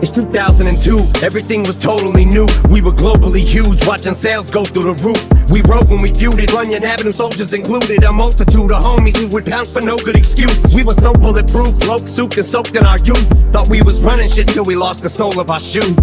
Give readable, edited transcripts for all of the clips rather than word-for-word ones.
It's 2002, everything was totally new. We were globally huge, watching sales go through the roof. We rode when we feuded, Runyon Avenue soldiers included. A multitude of homies who would pounce for no good excuse. We were so bulletproof, smoked, souped and soaked in our youth. Thought we was running shit till we lost the sole of our shoe.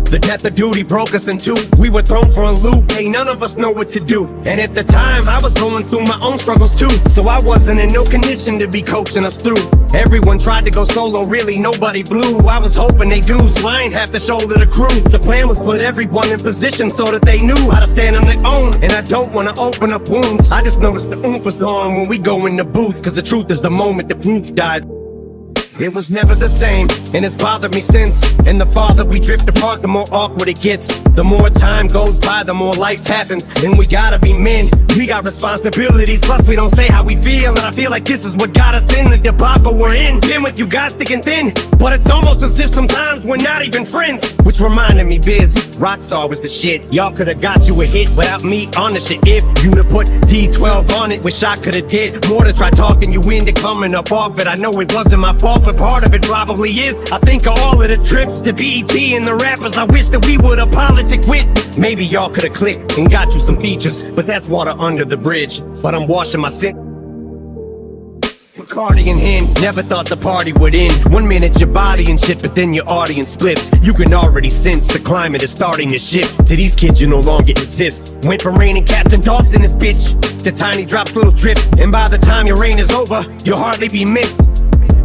The death of duty broke us in two. We were thrown for a loop, ain't none of us know what to do. And at the time, I was going through my own struggles too. So I wasn't in no condition to be coaching us through. Everyone tried to go solo, really nobody blew. I was hoping they do, so I ain't have to shoulder the crew. The plan was put everyone in position so that they knew how to stand on their own. And I don't wanna open up wounds, I just noticed the oomph was gone when we go in the booth. Cause the truth is the moment the proof died, it was never the same, and it's bothered me since. And the farther we drift apart, the more awkward it gets. The more time goes by, the more life happens. And we gotta be men, we got responsibilities. Plus we don't say how we feel, and I feel like this is what got us in the debacle we're in. Been with you guys thick and thin, but it's almost as if sometimes we're not even friends. Which reminded me, Biz, Rockstar was the shit. Y'all could've got you a hit without me on the shit. If you'd have put D12 on it, wish I could've did more to try talking you into coming up off it. I know it wasn't my fault, but part of it probably is. I think of all of the trips to BET and the rappers I wish that we would've politic with. Maybe y'all could've clicked and got you some features, but that's water under the bridge. But I'm washing my sin. Cardi and Hen, never thought the party would end. 1 minute your body and shit, but then your audience splits. You can already sense the climate is starting to shift. To these kids you no longer exist. Went from raining cats and dogs in this bitch to tiny drops, little drips. And by the time your reign is over, you'll hardly be missed.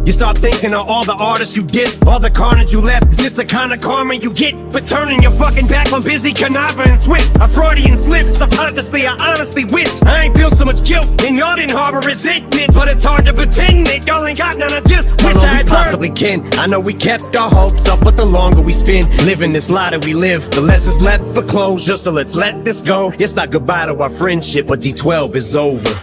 You start thinking of all the artists you did, all the carnage you left. Is this the kind of karma you get for turning your fucking back on busy Canava and Swift? A Freudian slip, subconsciously I honestly wish I ain't feel so much guilt and y'all didn't harbor resentment. But it's hard to pretend that y'all ain't got none. I just wish I had possibly can. I know we kept our hopes up, but the longer we spend living this lie that we live, the less is left for closure. So let's let this go. It's not goodbye to our friendship, but D12 is over.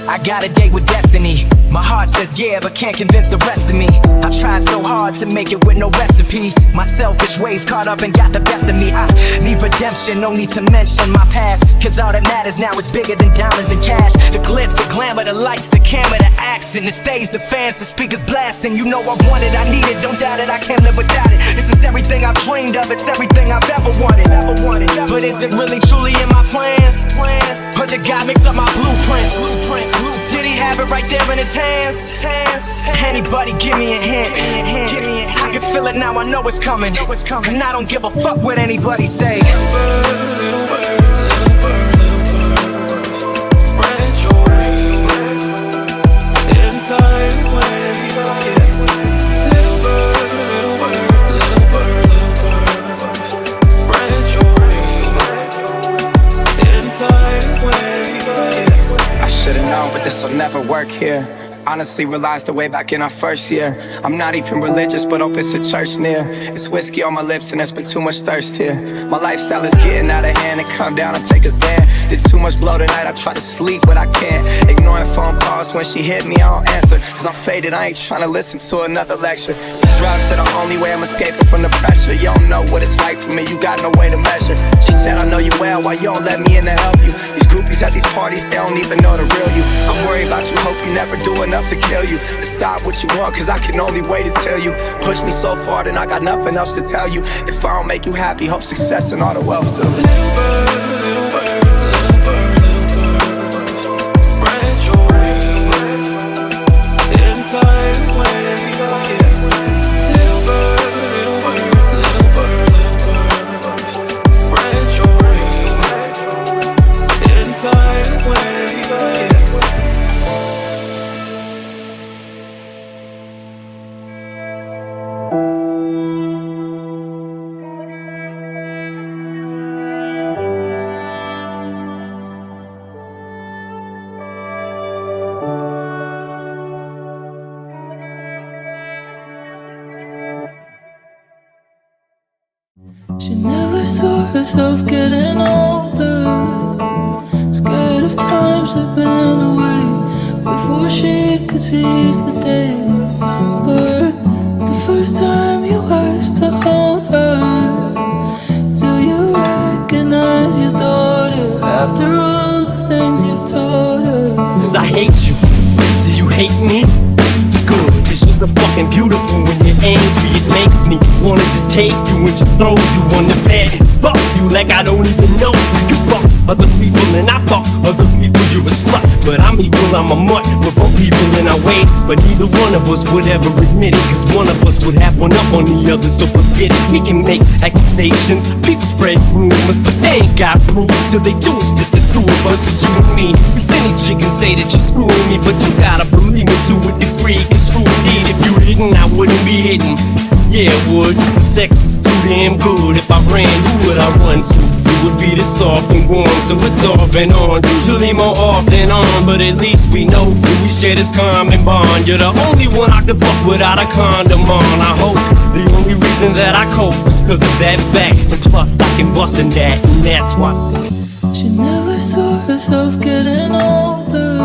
I got a date with destiny. My heart says yeah, but can't convince the rest of me. I tried so hard to make it with no recipe. My selfish ways caught up and got the best of me. I need redemption, no need to mention my past. Cause all that matters now is bigger than diamonds and cash. The glitz, the glamour, the lights, the camera, the action, the stage, the fans, the speakers blasting. You know I want it, I need it, don't doubt it, I can't live without it. This is everything I've dreamed of, it's everything I've ever wanted. But is it really truly in my plans? Or did God mix up my blueprints? Did he have it right there in his hands? Anybody give me a hint? I can feel it now, I know it's coming. And I don't give a fuck what anybody say. Spread your wings in thy way. Little bird, little bird, little bird, little bird. Spread your wings in thy way. I should've known, but this'll never work here. Honestly realized the way back in our first year. I'm not even religious, but open to church near. It's whiskey on my lips and there's been too much thirst here. My lifestyle is getting out of hand, and come down and take a stand. Did too much blow tonight, I try to sleep but I can't. Ignoring phone calls, when she hit me I don't answer. Cause I'm faded, I ain't trying to listen to another lecture. These drugs are the only way I'm escaping from the pressure. You don't know what it's like for me, you got no way to measure. She said I know you well, why you don't let me in to help you? These groupies at these parties, they don't even know the real you. I'm worried about you, hope you never do enough to kill you. Decide what you want, cause I can only wait to tell you. Push me so far, then I got nothing else to tell you. If I don't make you happy, hope success and all the wealth do. Little bird, little bird, little bird, little bird. Spread your wings in thy way. Little bird, little bird, little bird, little bird. Spread your wings in thy way. herself getting older. Scared of time slipping away before she could seize the day. Remember the first time you asked to hold her? Do you recognize your daughter after all the things you taught her? Cause I hate you. Do you hate me? Good, it's just so fucking beautiful when you're angry. It makes me wanna just take you and just throw you on the bed and fuck you like I don't even know you. Fuck other people and I fuck other people, you're a slut. But I'm equal, I'm a mutt. We're both evil in our ways, but neither one of us would ever admit it. Cause one of us would have one up on the other, so forget it. We can make accusations, people spread rumors, but they ain't got proof. Till they do, it's just the two of us, it's you and me. Cause any chick can say that you're screwing me, but you gotta believe me to a degree. It's true indeed, if you didn't, I wouldn't be hitting. Yeah, it would, the sex is too damn good. If I ran, who would I run to? You would be the soft and warm, so it's off and on. Usually more off than on, but at least we know that we share this common bond. You're the only one I can fuck without a condom on. I hope the only reason that I cope is cause of that fact. And plus I can bust in that, and that's why she never saw herself getting older.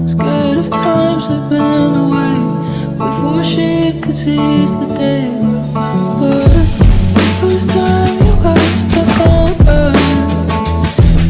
Scared of time slipping away before she could seize the day. Remember the first time you asked to hold her?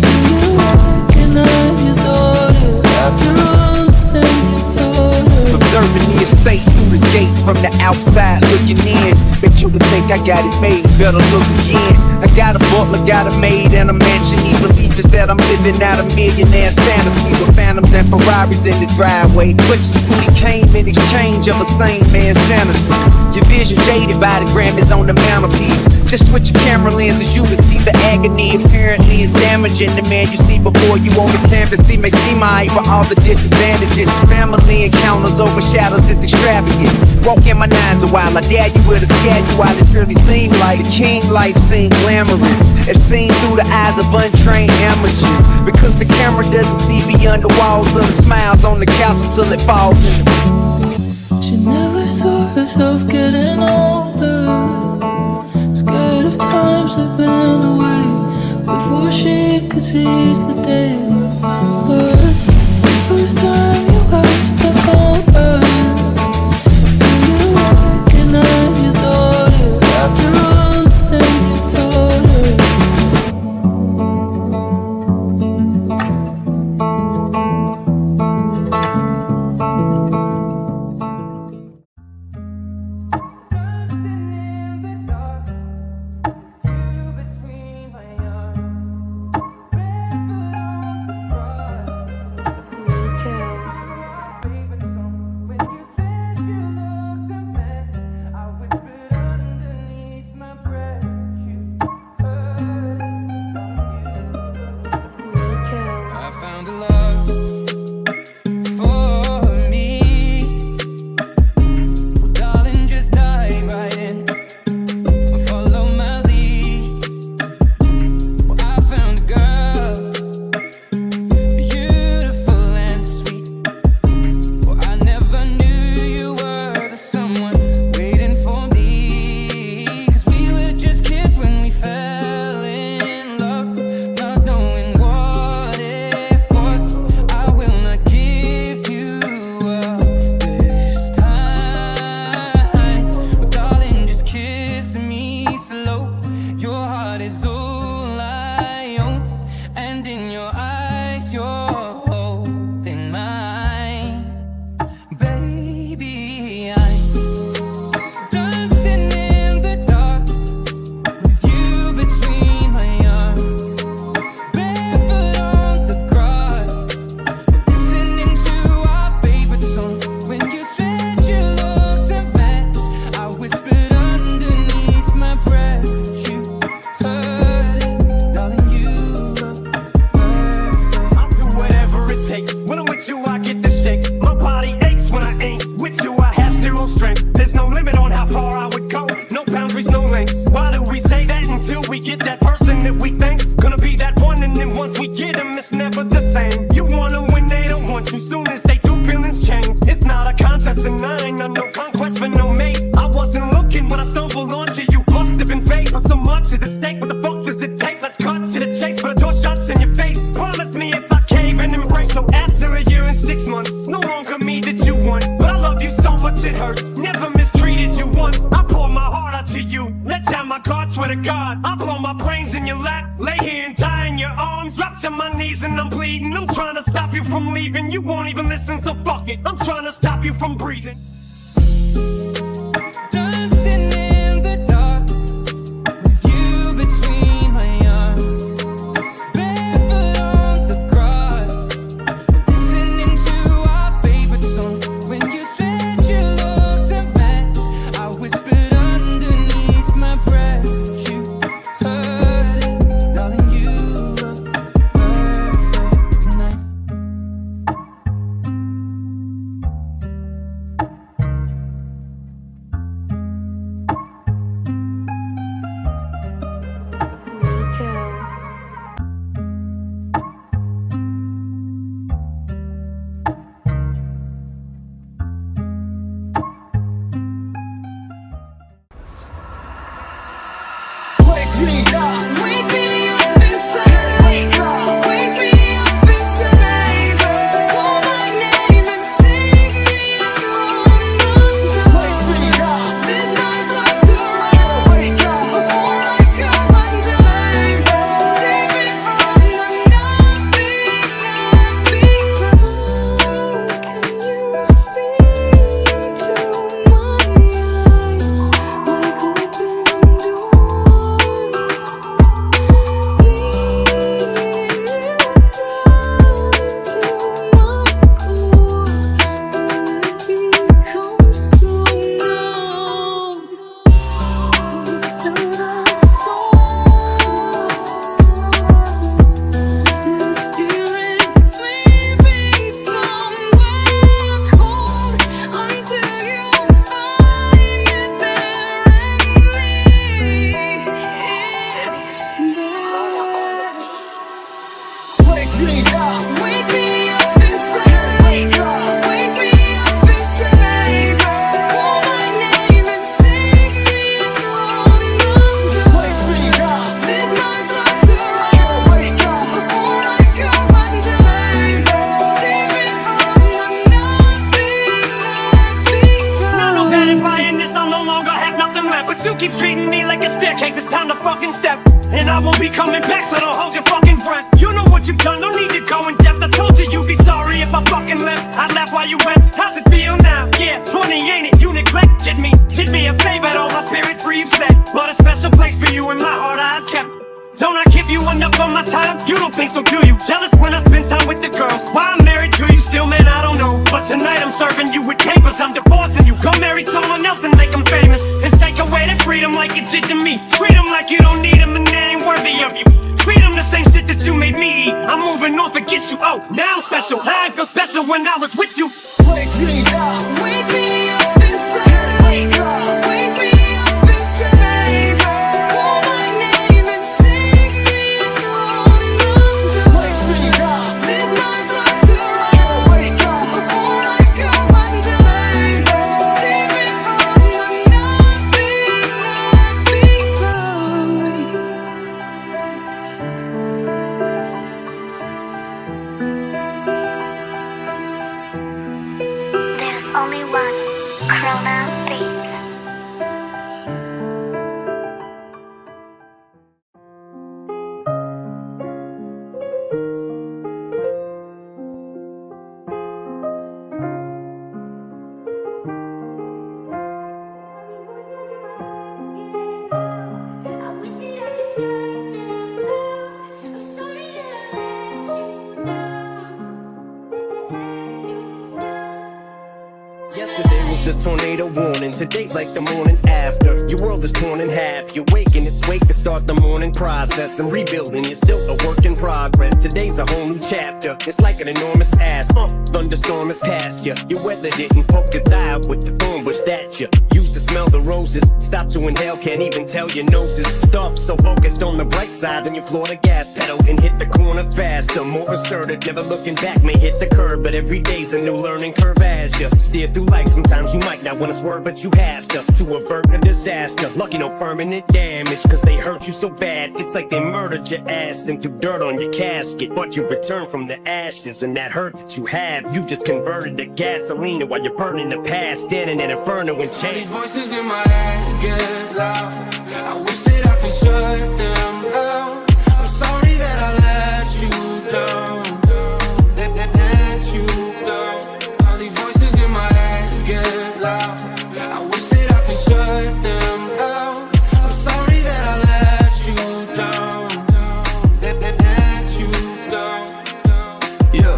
Do you recognize your daughter after all the things you taught her? Observing the estate through the gate from the outside looking in. Bet you would think I got it made, better look again. I got a butler, got a maid, and a mansion. He belief is that I'm living out a millionaire's fantasy with phantoms and Ferraris in the driveway. But you see, it came in exchange of a sane man's sanity. Your vision jaded by the Grammys on the mantelpiece. Just switch your camera lenses, you can see the agony. Apparently it's damaging the man you see before you on the canvas. He may seem alright, but all the disadvantages. His family encounters overshadows his extravagance. Walk in my nines a while, I dare you with a scare you while it really seemed like the king life seemed glamorous. It's seen through the eyes of untrained amateurs, because the camera doesn't see beyond the walls of the smiles on the couch until it falls in the... She never saw herself getting older. Scared of time slipping away before she could seize the day. Remember the first time you asked to hold her? Do you recognize your daughter after all the things you taught her? place, but door shuts in your face. Promise me if I cave and embrace. So after a year and 6 months, no longer me that you want, but I love you so much it hurts. Never mistreated you once. I pour my heart out to you. Let down my guard, swear to God. I blow my brains in your lap. Lay here and die in your arms. Drop to my knees and I'm bleeding. I'm trying to stop you from leaving. You won't even listen, so fuck it. I'm trying to stop you from breathing. Dancing in the dark with you between my arms, barefoot on the grass, listening to our favorite song. When you said you looked a mess, I whispered underneath my breath. You heard it, darling, you look perfect tonight. But you keep treating me like a staircase, it's time to fucking step. And I won't be coming back, so don't hold your fucking breath. You know what you've done, don't need to go in depth. I told you you'd be sorry if I fucking left. I laughed while you wept, how's it feel now? Yeah, funny ain't it, you neglected me. Did me a favor, all my spirit free, you said. But a special place for you in my heart I've kept. Don't I give you enough of my time? You don't think so, do you? Jealous when I spend time with the girls. Why I'm married to you still, man, I don't know. But tonight I'm serving you with papers, I'm divorcing you. Go marry someone else and make them famous. And take away their freedom like you did to me. Treat them like you don't need them and they ain't worthy of you. Treat them the same shit that you made me eat. I'm moving on, forget you. Oh, now I'm special. I ain't feel special when I was with you. Wake me up inside. Wake up, wake me up inside. Call my name and sing me on. Wake me up, midnight blood to run. Wake up before I come undone. Save me from the nothing I've become. There's only one Corona Beats. Yesterday was the tornado warning, today's like the morning after. Your world is torn in half, you're waking, it's wake to start the morning process. And rebuilding, you're still a work in progress. but today's a whole new chapter. It's like an enormous ass, thunderstorm is past ya. Your weather didn't poke its eye out with the thorn bush that you used to smell the roses. Stop to inhale, can't even tell your nose is stuffed. So focused on the bright side, then you floor the gas pedal and hit the corner faster. More assertive, never looking back, may hit the curb, but every day's a new learning curve as you steer through life. Sometimes you might not wanna swerve, but you have to avert a disaster. Lucky no permanent damage, cause they hurt you so bad. It's like they murdered your ass and threw dirt on your casket. But you returned from the ashes, and that hurt that you have, you just converted to gasoline. And while you're burning the past, standing in inferno and change. These voices in my head get loud. I wish that I could shut them out. I'm sorry that I let you down. Let you down. All these voices in my head get loud. I wish that I could shut them out. I'm sorry that I let you down. Let you down. Yeah,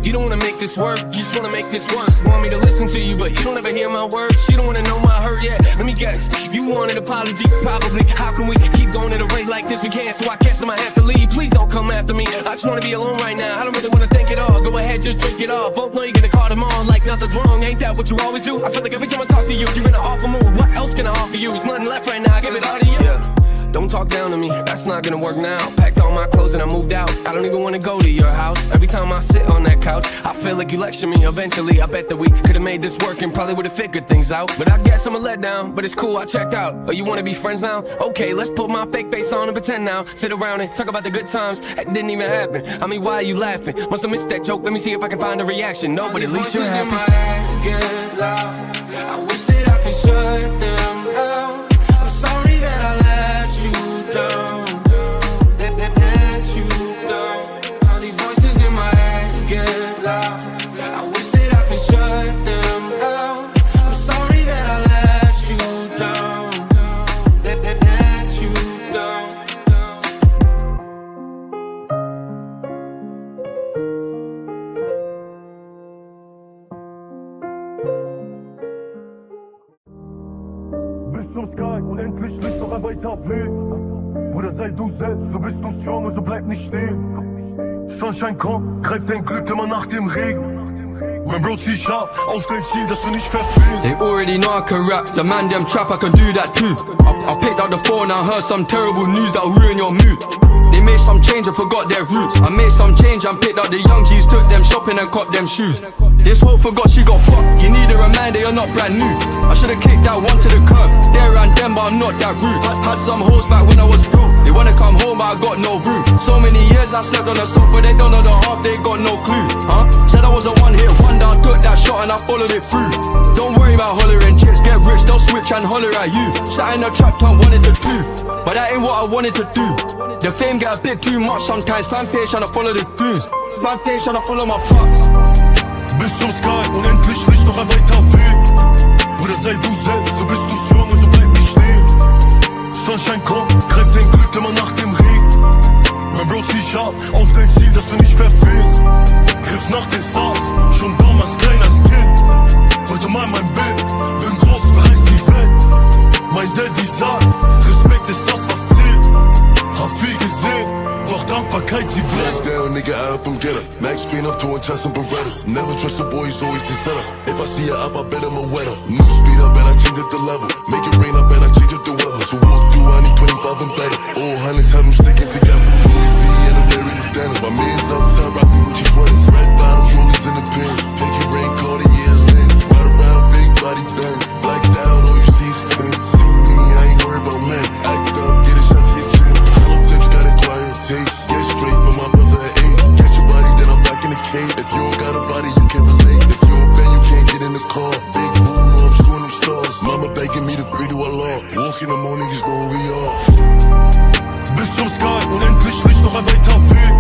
you don't wanna make this work, you just wanna make this worse. Want me to listen to you, but you don't ever hear my words. You don't wanna know my hurt yet. Let me guess, you want an apology, probably. How can we keep going at a rate like this? We can't, so I guess I might have to leave. Please don't come after me, I just wanna be alone right now. I don't really wanna think it all, go ahead, just drink it all. Both know you're gonna call them on like nothing's wrong. Ain't that what you always do? I feel like every time I talk to you, you're in an awful mood. What else can I offer you? There's nothing left right now, I give it all to you. Yeah. Don't talk down to me, that's not gonna work now. Packed all my clothes and I moved out. I don't even wanna go to your house. Every time I sit on that couch, I feel like you lecture me. Eventually, I bet that we could've made this work and probably would've figured things out. But I guess I'm a letdown, but it's cool, I checked out. Oh, you wanna be friends now? Okay, let's put my fake face on and pretend now. Sit around and talk about the good times, that didn't even happen. I mean, why are you laughing? Must have missed that joke, let me see if I can find a reaction. No, but at least you're happy. My head get loud. I wish that I could shut them out. I'm sorry that I let you down. Let you down. All these voices in my head get loud. I wish that I could shut them out. I'm sorry that I let you down. Let you down. Bis zum Sky, unendlich Licht, noch ein weiter Weg. Bruder, sei du selbst, so bist du strong und so bleib nicht stehen. Sunshine kommt, greift dein Glück immer nach dem Regen. When bro, zieh scharf auf dein Ziel, dass du nicht verfehlst. They already know I can rap, the man them trap, I can do that too. I picked up the phone, I heard some terrible news that'll ruin your mood. They made some change and forgot their roots. I made some change and picked up the young G's, took them shopping and copped them shoes. This hoe forgot she got fucked, you need a reminder you're not brand new. I should've kicked that one to the curb, there and then but I'm not that rude. Had some hoes back when I was broke, they wanna come home but I got no room. So many years I slept on the sofa, they don't know the half, they got no clue. Said I was a one hit wonder, I took that shot and I followed it through. Don't worry about hollering, chicks get rich, they'll switch and holler at you. Sat in the trap, turn 1 into 2, but that ain't what I wanted to do. The fame get a bit too much sometimes, fan page tryna follow the grooves, fan page tryna follow my plots. Bis zum Sky, unendlich Licht, noch ein weiter Weg. Bruder, sei du selbst, so bist du strong und so bleib nicht stehen. Sunshine kommt, greift dein Glück immer nach dem Regen. Mein Bro, zieh scharf auf dein Ziel, dass du nicht verfehlst. Griff nach den Stars, schon damals kleines Kind. Heute mal mein Bild, bin groß, bereist die Welt. Mein Daddy sagt, Respekt ist das, was zählt. Hab viel gesehen, doch Dankbarkeit, sie bleibt. Max down, nigga, I up and get her. Max spin up to touch some Berettas. Never trust the boys, always the setup. If I see her up, I bet I'm a wetter. New speed up and I change up the level. Make it rain up and I change up the weather. So walk through, I need 25 and better. All hundreds have them sticking together. Louis V and I'm there with his denim. My man's up top, rockin' Gucci sweaters. Red bottoms, rollers in the pen. Take your rain, call the year lens. Ride around, big body bends. Blacked out, all you see is thin. See me, I ain't worried about men. Act up, get a shot to your chin. Hello tips, got acquired a taste. Get straight, but my brother ain't. Catch your body, then I'm back in the cave. If you don't got a body, you can relate. If you a band, you can't get in the car. Big boom, I'm screwing them stars. Mama begging me to pray to Allah. Walk in the morning, he's going re off. Bis zum Sky, unendlich Licht, noch ein weiter Weg.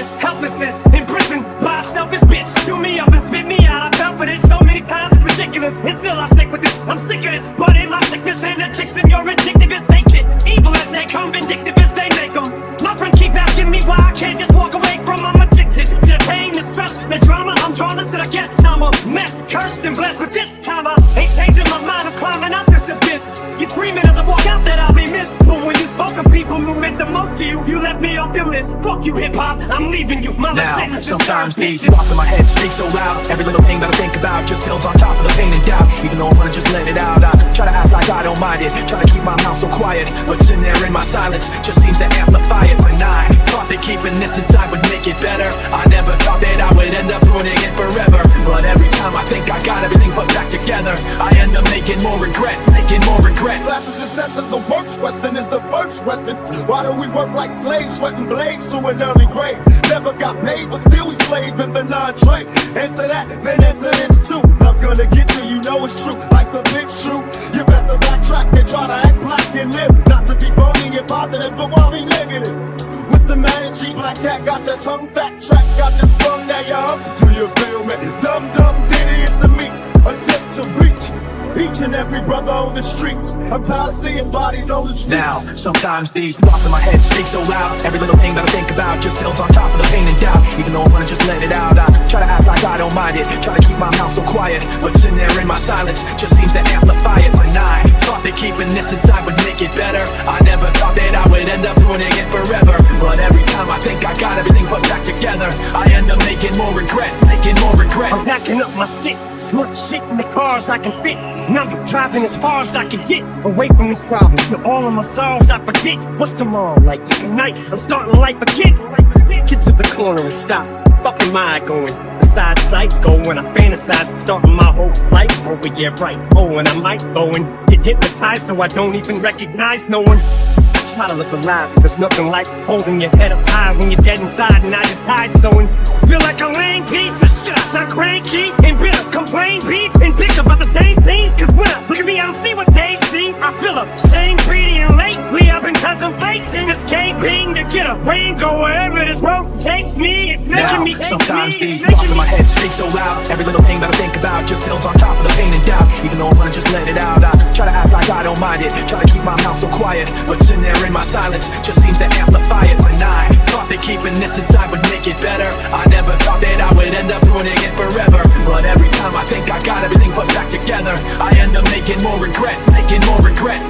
this helplessness, imprisoned by a selfish bitch. Chew me up and spit me out. I felt for this so many times, it's ridiculous. And still I stick with this, I'm sick of this. But in my sickness and the tricks in your ridiculous, they get evil as they come, vindictive as they make them. My friends keep asking me why I can't just walk away from them. I'm addicted to the pain, the stress, the drama. I'm drawn to I guess I'm a mess, cursed and blessed. But this time I ain't changing my mind, I'm climbing out this abyss. You screaming as I walk out that I'll be missed. But when you spoke of people who meant the most to you, you left me off the list. Fuck you hip-hop, I'm leaving you. My life sentence is sometimes these thoughts in my head speak so loud. Every little thing that I think about just tilts on top of the pain and doubt. Even though I wanna just let it out, I try to act like I don't mind it, try to keep my mouth so quiet. But sitting there in my silence just seems to amplify it. When I thought that keeping this inside would make it better, I never thought that I would end up ruining it forever. But every time I think I got everything put back together, I end up making more regrets, making more regrets. Classes and sessions, the worst question is the first question. Why do we work like slaves, sweating blades to an early grave? Never got paid, but still we slave in the non-trade. Answer that, then answer this too. Love's gonna get you, you know it's true. Life's a big true. You best to backtrack and try to act black and live. Not to be phony and positive, but why be negative? What's the man G black cat? Got your tongue back track, got your sprung that young. Do you feel me? Dumb ditty, it's a me. Attempt to reach each and every brother on the streets. I'm tired of seeing bodies on the streets. Now, sometimes these thoughts in my head speak so loud. Every little thing that I think about just tilts on top of the pain and doubt. Even though I wanna just let it out, I try to act like I don't mind it, try to keep my mouth so quiet. But sitting there in my silence just seems to amplify it. When I thought that keeping this inside would make it better, I never thought that I would end up ruining it forever. But every time I think I got everything put back together, I end up making more regrets, making more regrets. I'm packing up my shit, smart shit in the cars I can fit. Now I'm driving as far as I can get away from these problems. With all of my sorrows I forget. What's tomorrow like? Tonight I'm starting life again. Get to the corner and stop. Fuck am I going? Beside sight, go when I fantasize, starting my whole flight. Oh yeah, right. Oh, and I might go and get hypnotized so I don't even recognize no one. I try to look alive, there's nothing like holding your head up high when you're dead inside, and I just hide so and feel like a lame piece of shit. I'm cranky and bitter, complain, beef, and pick about the same things. Cause when I look at me, I don't see what they see. I feel ashamed, greedy, and lately I've been contemplating escaping to get away and go wherever this road takes me. It's making me, sometimes these thoughts in my head speak so loud. Every little thing that I think about just tilts on top of the pain and doubt. Even though I wanna just let it out, I try to act like I don't mind it, try to keep my mouth so quiet. But sitting there in my silence just seems to amplify it. When I thought that keeping this inside would make it better, I never thought that I would end up ruining it forever. But every time I think I got everything put back together, I end up making more regrets, making more regrets.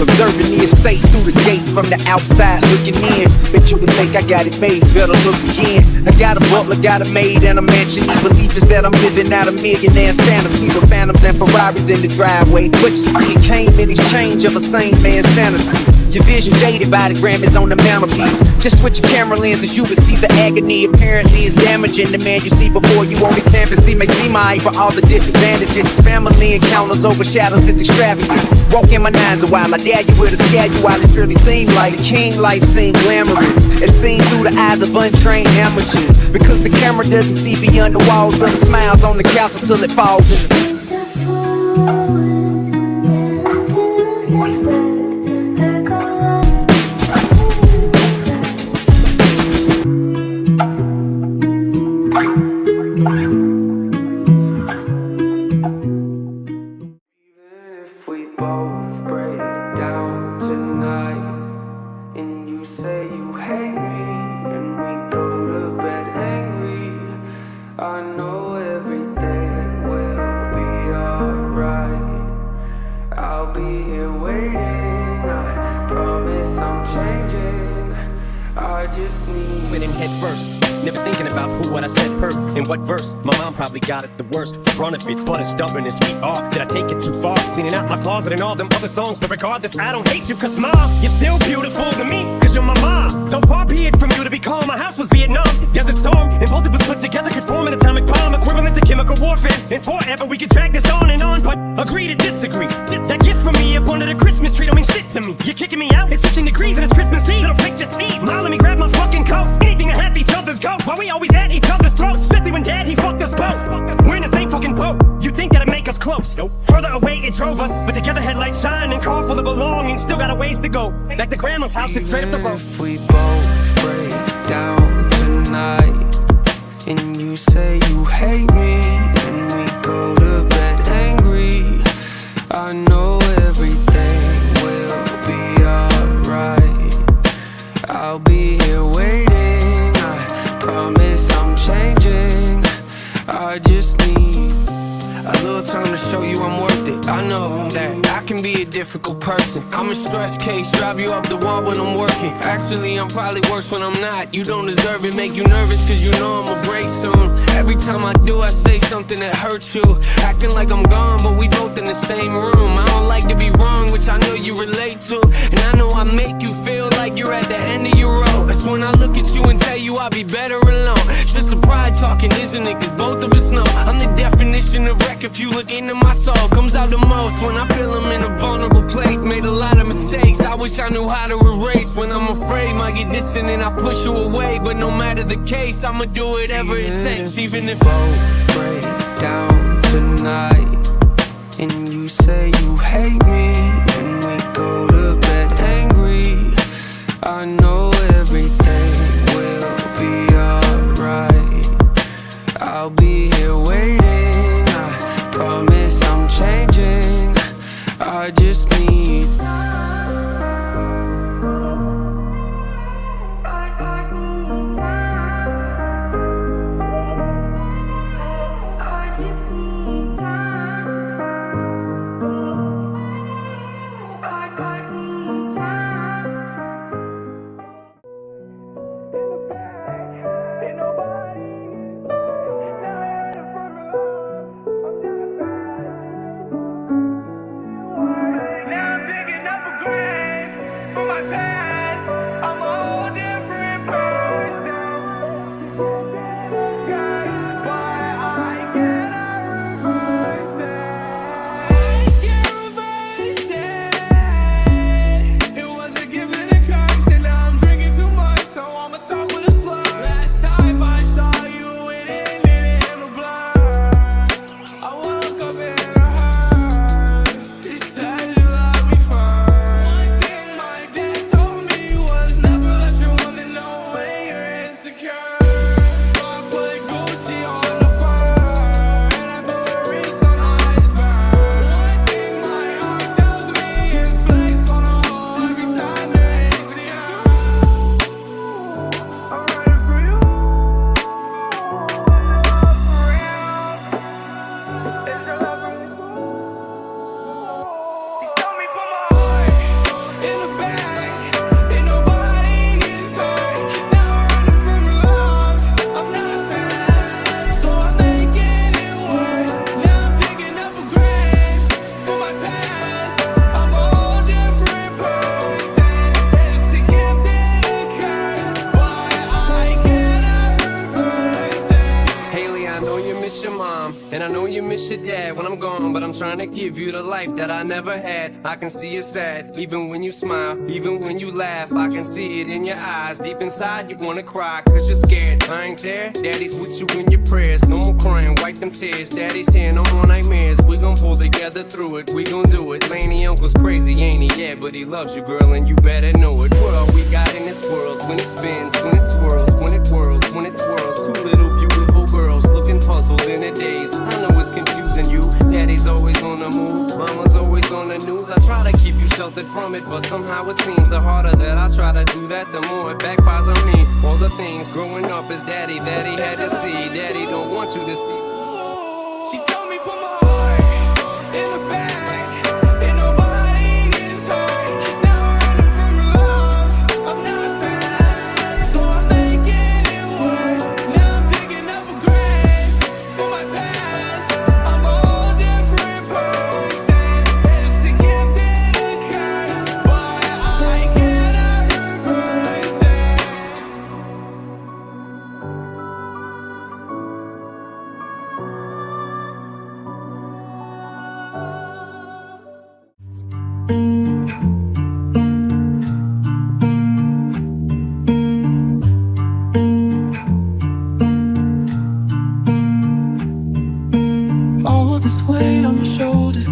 Observing the estate through the gate from the outside looking in. Bet you would think I got it made, better look again. I got a butler, got a maid, and a mansion. The belief is that I'm living out a millionaire's fantasy with phantoms and Ferraris in the driveway. But you see, it came in exchange of a sane man's sanity. Your vision jaded by the Grammys on the mantelpiece. Just switch your camera lenses, you will see the agony. Apparently it's damaging the man you see before you on the canvas. He may seem alright, but all the disadvantages. His family encounters overshadows his extravagance. Walk in my nines a while, I dare you with a scare you while it surely seemed like the king life seemed glamorous. It's seen through the eyes of untrained amateurs. Because the camera doesn't see beyond the walls of the smiles on the couch until it falls in the I just need. Went in head first, never thinking about who, what I said, heard, and what verse. My mom probably got it the worst, run of it, but it's stubborn and sweet art. Did I take it too far? Cleaning out my closet and all them other songs, but regardless, I don't hate you, cause mom, you're still beautiful to me, cause you're my mom. Though far be it from you to be calm, my house was Vietnam, Desert Storm, and both of us put together could form an atomic bomb, equivalent to chemical warfare, and forever we could drag this on and on, but agree to disagree. That gift from me up under the Christmas tree don't mean shit to me. You're kicking me out, it's switching degrees and it's Christmas Eve. Little picture Steve, Ma, let me grab my fucking coat. Anything to have each other's go, while we always at each other's throats, especially when dad, he fucked us both. We're in the same fucking boat, you think that'd make us close? Nope. Further away it drove us, but together headlights shine and car full of belonging, still got a ways to go. Back to grandma's house, it's straight up the road. If we both break down tonight, and you say you hate me, and we go to bed angry, I know everything will be alright. I'll be here waiting, I promise I'm changing. I just need a little time to show you I'm worth it. I know that I can be a difficult person. I'm a stress case, drive you up the wall when I'm working. Actually, I'm probably worse when I'm not. You don't deserve it, make you nervous cause you know I'ma break soon. Every time I do, I say something that hurts you. Acting like I'm gone, but we both in the same room. I don't like to be wrong, which I know you relate to. And I know I make you feel like you're at the end of your rope. That's when I look at you and tell you I'll be better alone. It's just the pride talking, isn't it? Cause both of us know I'm the definition of wreck. If you look into my soul, comes out the most when I feel I'm in a vulnerable place. Made a lot of mistakes, I wish I knew how to erase. When I'm afraid, might get distant and I push you away. But no matter the case, I'ma do whatever it takes. Even if both break down tonight, and you say you hate me, and we go to bed angry, I know everything will be alright. I'll be here waiting, I promise I'm changing. I just need trying to give you the life that I never had. I can see you sad, even when you smile, even when you laugh. I can see it in your eyes. Deep inside you wanna cry, cause you're scared. I ain't there, daddy's with you in your prayers. No more crying, wipe them tears. Daddy's here, no more nightmares. We gon' pull together through it, we gon' do it. Laney uncle's crazy, ain't he? Yeah, but he loves you, girl, and you better know it. What all we got in this world? When it spins, when it swirls, when it whirls, when it twirls. Two little beautiful girls looking puzzled in a daze. I know it's confusing you. Daddy's always on the move, mama's always on the news. I try to keep you sheltered from it, but somehow it seems the harder that I try to do that, the more it backfires on me. All the things growing up as daddy that he had to see, daddy don't want you to see. She told me put my heart in the bag. Ain't nobody gets hurt. Now I'm running from your love. I'm not fast,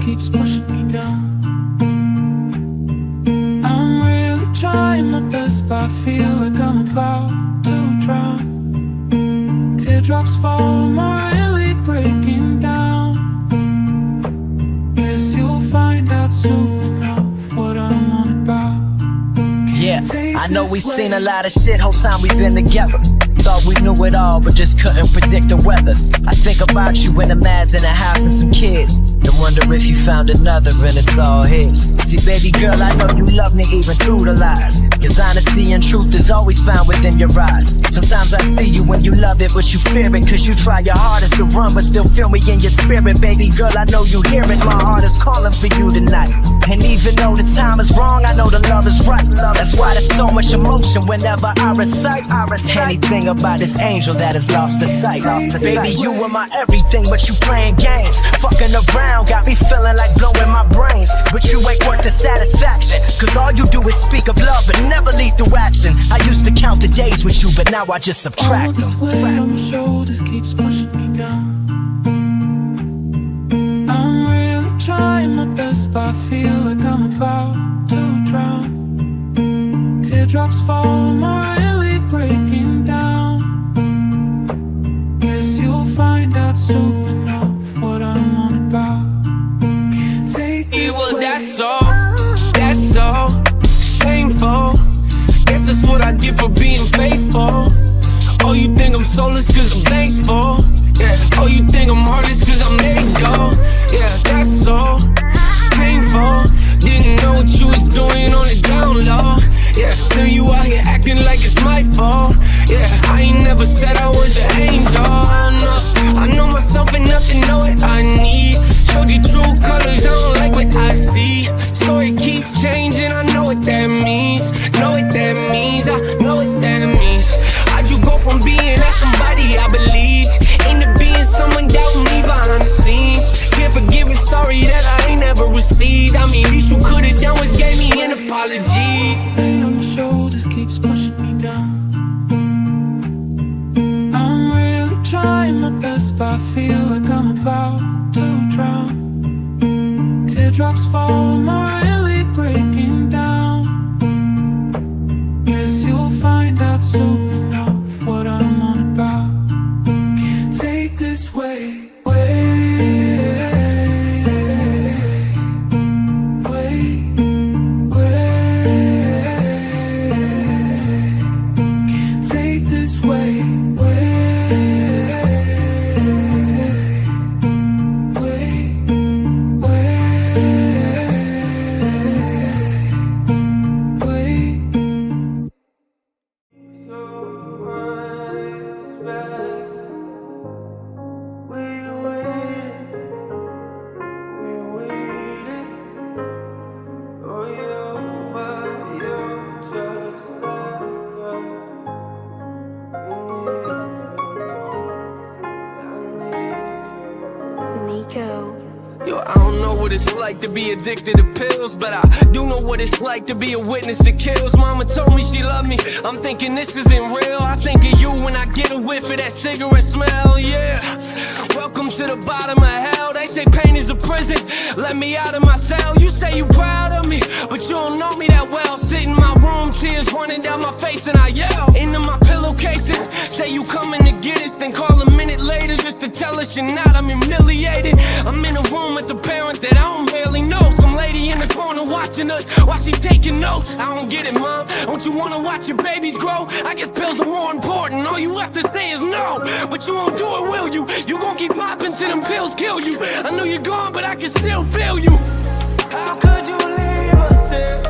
keeps pushing me down. I'm really trying my best, but I feel like I'm about to drown. Teardrops fall, I'm really breaking down. Guess you'll find out soon enough what I'm on about. Yeah, I know we've seen a lot of shit whole time we've been together. Thought we knew it all, but just couldn't predict the weather. I think about you when the man's in the house and some kids, and wonder if you found another and it's all his. See, baby girl, I know you love me even through the lies, cause honesty and truth is always found within your eyes. Sometimes I see you when you love it, but you fear it, cause you try your hardest to run, but still feel me in your spirit. Baby girl, I know you hear it, my heart is calling for you tonight. And even though the time is wrong, I know the love is right. That's why there's so much emotion whenever I recite anything about this angel that has lost the sight. Baby, you were my everything, but you playing games, fucking around, got me feeling like blowing my brains. But you ain't worth the satisfaction, cause all you do is speak of love but never lead through action. I used to count the days with you, but now I just subtract all this weight on my shoulders keeps pushing me down. I'm really trying my best, but I feel like I'm about to drown. Teardrops fall, I'm really breaking down. Guess you'll find out soon enough what I'm on about. Can't take this Well, way. that's all shameful. Guess that's what I get for being faithful. Oh, you think I'm soulless cause I'm thankful. Yeah. Oh, you think I'm heartless cause I'm made go. Yeah, that's all painful. Didn't know what you was doing on the down low. Yeah, still you out here acting like it's my fault. Yeah, I ain't never said I was an angel. No, I know myself enough to know what I need. Showed you true colors, I don't like what I see. Story keeps changing, I know what that means. Know what that means, I know what that means. How'd you go from being that somebody I believe into being someone doubting me behind the scenes? Can't forgive and sorry that I ain't never received. I mean, least you could've done was gave me an apology. Weight on my shoulders keeps pushing me down. I'm really trying my best, but I feel like I'm about to drown. Teardrops fall, I'm really breaking down. Guess you'll find out soon enough what I'm on about. Can't take this way. Can't take this way. Yo, I don't know what it's like to be addicted to pills, but I do know what it's like to be a witness to kills. Mama told me she loved me, I'm thinking this isn't real. I think of you when I get a whiff of that cigarette smell, yeah. Welcome to the bottom of hell. They say pain is a prison, let me out of my cell. You say you proud of me, but you don't know me that well. Sit in my room, tears running down my face, and I yell into my pillowcases. Say you coming to get us, then call a minute later just to tell us you're not. I'm humiliated. I'm in a room with a parent that I don't barely know. Some lady in the corner watching us while she's taking notes. I don't get it, mom. Don't you wanna watch your babies grow? I guess pills are more important. All you have to say is no, but you won't do it, will you? You gon' keep popping till them pills kill you. I know you're gone, but I can still feel you. How could you leave us here?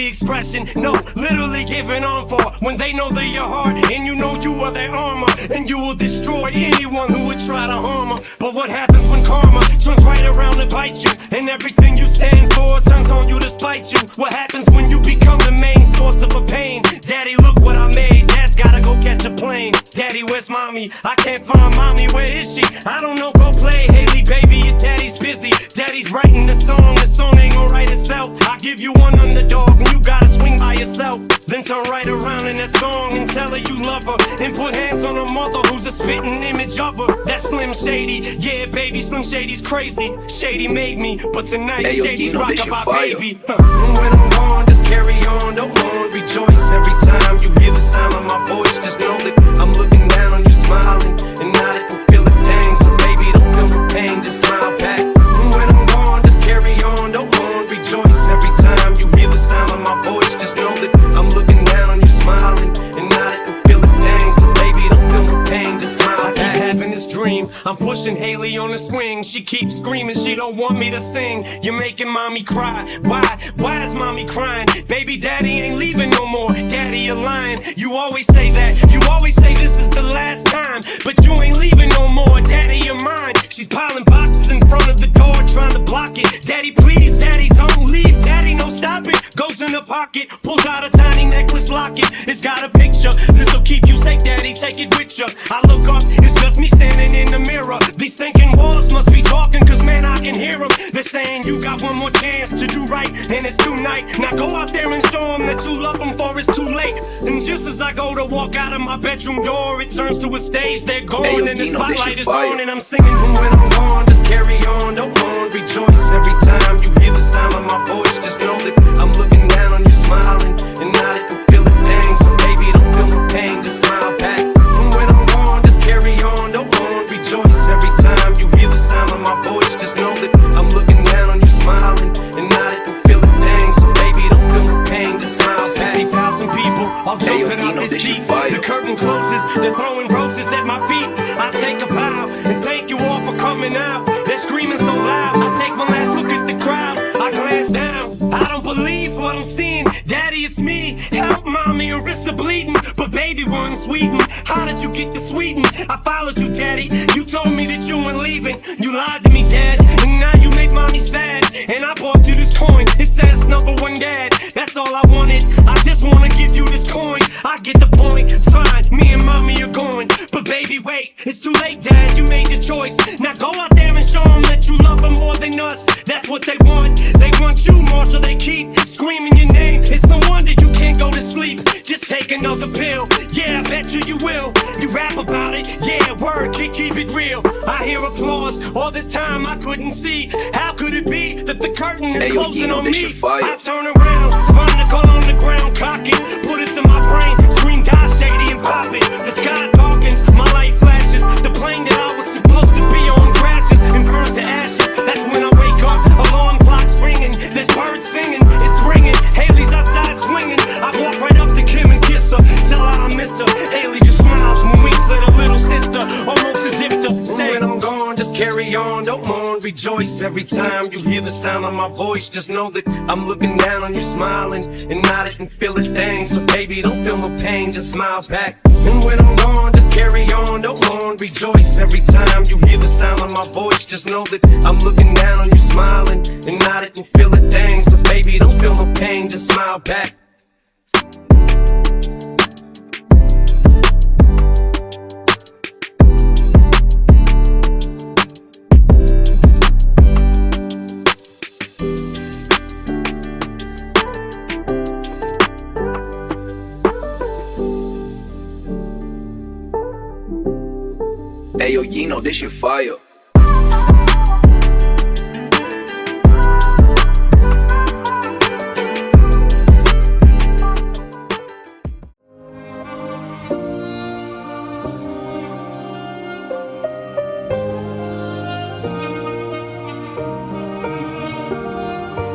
the expression. No, literally giving on for when they know they're your heart and you know you are their armor, and you will destroy anyone who would try to harm her. But what happens when karma turns right around to bite you, and everything you stand for turns on you to spite you? What happens when you become the main source of a pain? Daddy, look what I made. Dad's gotta go catch a plane. Daddy, where's mommy? I can't find mommy. Where is she? I don't know. Go play, Haley, baby. Your daddy's busy. Daddy's writing the song. The song ain't gonna write itself. I give you one underdog, and you gotta swing by yourself. Then turn right around in that song and tell her you love her, and put hands on her mother who's a spitting image of her. That's Slim Shady. Yeah, baby, Slim Shady's crazy. Shady made me, but tonight Shady's rockin' my baby. And when I'm gone, just carry on, don't mourn, rejoice. Every time you hear the sound of my voice, just know that I'm looking down on you, smiling, and nodding and feeling pain. So baby, don't feel the pain, just smile back. And when I'm gone, just carry on, don't mourn, rejoice. Every time you hear the sound of my voice, just know that I'm looking down on you, smiling, and nodding and feeling pain. So baby, don't feel the pain, just smile back. I keep having this dream, I'm pushing Haley on the swing. She keeps screaming, she don't want me to sing. You're making mommy cry. Why is mommy crying? Baby, daddy ain't leaving no more. Daddy, you're lying. You always say that. You always say this is the last time, but you ain't leaving no more. Daddy, you're mine. She's piling boxes in front of the door, trying to block it. Daddy, please, daddy, don't leave. Daddy, no, stop it. Goes in the pocket, pulls out a tiny necklace locket. It's got a picture. This'll keep you safe, daddy, take it with you. I look up, it's just me standing in the mirror. These thinking walls must be talking, cause man, I can hear them. They're saying you got one more chance to do right, and it's tonight. Now go out there and show them that you love them, for it's too late. And just as I go to walk out of my bedroom door, it turns to a stage, they're gone, and the spotlight is on, and I'm singing. And when I'm gone, just carry on, don't mourn, rejoice. Every time you hear the sound of my voice, just know that I'm looking down on you, smiling, and nodding and feeling pain. So baby, don't feel the pain, just smile back. And when I'm gone, just carry on, don't mourn, rejoice. Every time you hear the sound of my voice, just know that I'm looking down on you, smiling, and nodding and feeling pain. So baby, don't feel the pain, just smile back. 60,000 people all jumping out this seat. The curtain closes, they're throwing roses at my feet. I take a bow and thank you all for coming out. They're screaming so loud, I take one last look at the crowd. I glance down, I don't believe what I'm seeing. Daddy, it's me, help mommy, her wrists are bleeding. But baby, we're in Sweden, how did you get to Sweden? I followed you, daddy, you told me that you weren't leaving. You lied to me, dad, and now you make mommy sad. And I bought you this coin, it says #1 dad. That's all I wanted, I just wanna give you this coin. I get the point, fine, me and mommy are going. But baby, wait, it's too late, dad, you made your choice. Now go out there and show them that you love them more than us. That's what they want you, Marshall, they keep screaming your name. It's no wonder you can't go to sleep, just take another pill. Yeah, I bet you will, you rap about it. Yeah, word, keep it real. I hear applause, all this time I couldn't see. How could it be that the curtain is closing on me? I turn around, find the gun on the ground, cock it, put it to my brain, scream die shady and pop it. The sky darkens, my light flashes, the plane that I was supposed to be on crashes and burns to ashes. That's when I wake up, alarm clock's ringing, there's birds singing, it's ringing. Haley's outside swinging, I walk right up to Kim and kiss her, tell her I miss her. Haley just smiles when winks at her little sister, almost as if to say, when I'm gone, just carry on, don't mourn, rejoice. Every time you hear the sound of my voice, just know that I'm looking down on you, smiling, and nodding and feeling things. So baby, don't feel no pain, just smile back. And when I'm gone, just carry on, don't mourn, rejoice. Every time you hear the sound of my voice, just know that I'm looking down on you, smiling, and nodding and feeling things. So baby, don't feel no pain, just smile back. Hey yo, you know this shit fire.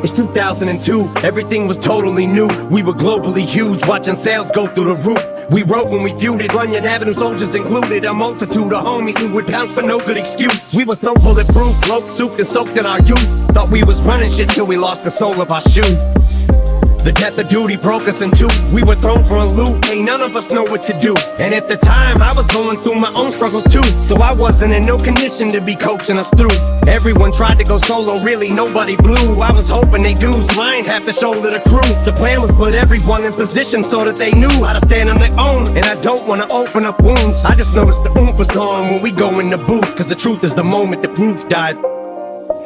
It's 2002, everything was totally new. We were globally huge, watching sales go through the roof. We wrote when we feuded, Runyon Avenue soldiers included. A multitude of homies who would pounce for no good excuse. We were so bulletproof, float soaked and soaked in our youth. Thought we was running shit till we lost the sole of our shoe. The death of duty broke us in two. We were thrown for a loop, ain't none of us know what to do. And at the time, I was going through my own struggles too. So I wasn't in no condition to be coaching us through. Everyone tried to go solo, really nobody blew. I was hoping they do, so I ain't have to shoulder the crew. The plan was put everyone in position so that they knew how to stand on their own. And I don't wanna open up wounds, I just noticed the oomph was gone when we go in the booth. Cause the truth is the moment the proof died,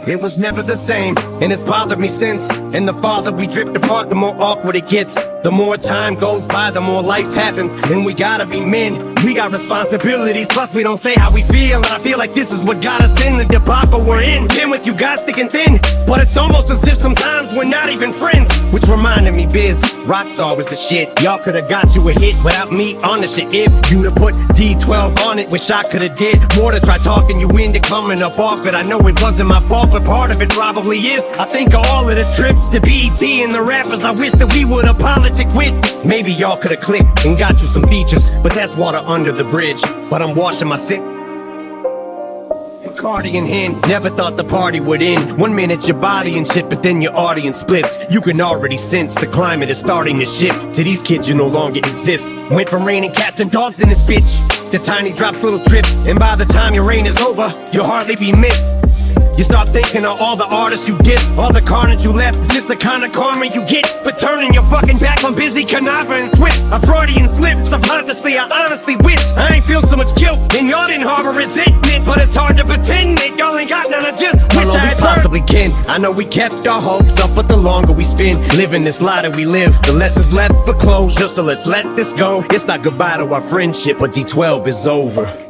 it was never the same, and it's bothered me since. And the farther we drift apart, the more awkward it gets. The more time goes by, the more life happens. And we gotta be men, we got responsibilities. Plus we don't say how we feel, and I feel like this is what got us in the debacle we're in. Been with you guys thick and thin, but it's almost as if sometimes we're not even friends. Which reminded me, Biz, Rockstar was the shit. Y'all could've got you a hit without me on the shit. If you'd have put D12 on it, wish I could've did more to try talking you into coming up off it. I know it wasn't my fault, but part of it probably is. I think of all of the trips to BET and the rappers I wish that we would apologize with. Maybe y'all could've clicked and got you some features, but that's water under the bridge. But I'm washing my sin. Cardi in hand, never thought the party would end. 1 minute your body and shit, but then your audience splits. You can already sense the climate is starting to shift. To these kids you no longer exist. Went from raining cats and dogs in this bitch to tiny drops, little trips. And by the time your reign is over, you'll hardly be missed. You start thinking of all the artists you get, all the carnage you left. It's just the kind of karma you get for turning your fucking back on busy Canava and Swift. A Freudian slip, subconsciously I honestly wish I ain't feel so much guilt and y'all didn't harbor resentment. But it's hard to pretend that y'all ain't got none. I just wish I had possibly can. I know we kept our hopes up, but the longer we spend living this lie that we live, the less is left for closure. So let's let this go. It's not goodbye to our friendship, but D12 is over.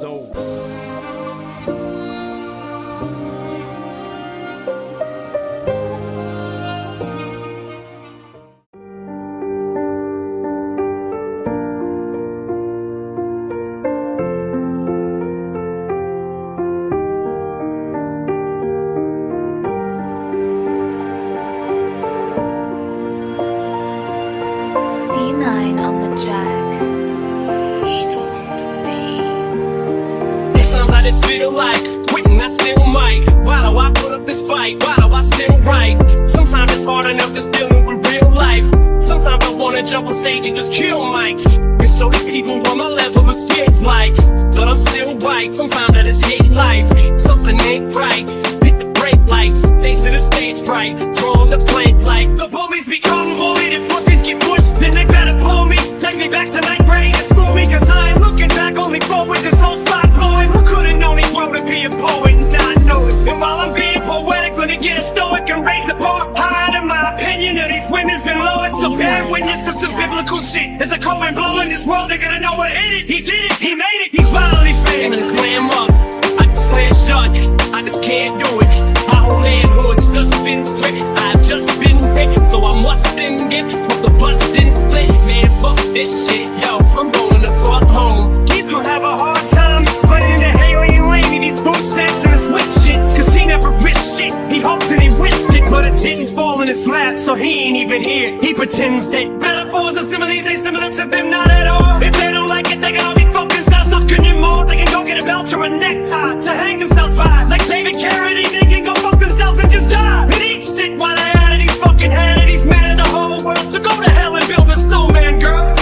Jump on stage and just kill mics. And so these people on my level of skits like, but I'm still white. Sometimes I just hate life. Something ain't right. Hit the brake lights. Thanks to the stage fright. Throw on the plank like the bullies become bullied and pussies get pushed. Then they better pull me. Take me back to ninth grade and school me. Cause I ain't looking back, only forward. This whole spot blowing. Who could've known he grew to be a poet and not know it? And while I'm being poetic, let me get a stoic and rate the bar high. In my opinion of these women's been low. It's so bad witness to some biblical shit. There's a cold wind blowing this world, they're gonna know what hit it. He did it, he made it. He's finally fame and slam up. I just slam shut, I just can't do it. My whole manhood's just been stripped. I've just been picked, so I must admit, but the bus didn't split. Man, fuck this shit, yo, I'm going to fuck home. He's gonna have a hard time explaining to Haley and Laney these boot snaps and his wit shit. Cause he never wished shit, he hoped and he wished it, but it didn't fall in his lap, so he ain't even here. He pretends that metaphors are simile, they similar to them, not at all. If they don't like it, they can all be focused, not stuck in your mold. They can go get a belt or a necktie to hang themselves by. Like David Carradine, they can go fuck themselves and just die. And eat shit while they out of these fucking head of these men in the whole world. So go to hell and build a snowman, girl.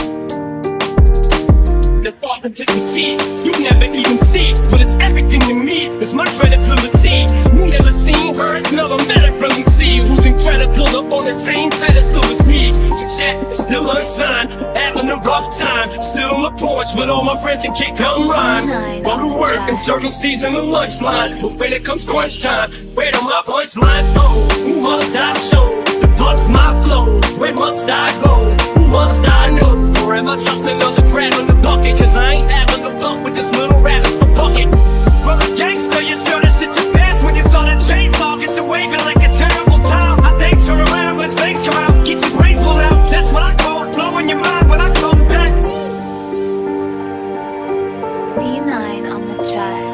The authenticity, you never even see it, but it's everything to me. It's my credibility. You never seen her, it's never met her from MC. Who's incredible up on the same pedestal as me. The chat is still unsigned, having a rough time. Still on the porch with all my friends and kick come rhymes. Go to work and serve them season the lunch line. But when it comes crunch time, where do my punchlines go? Who must I show? The blunt's my flow. Where must I go? Who must I know? Or am I just another crab in the bucket? Cause I ain't having the luck with this little rabbit, so fuck it. Brother gangster, you sure to shit your pants when you saw the chainsaw. Get to waving like a terrible time. I thanks turn around when his legs come out. Get your brains pulled out, that's what I call it. Blowing your mind when I come back. D9 on the track.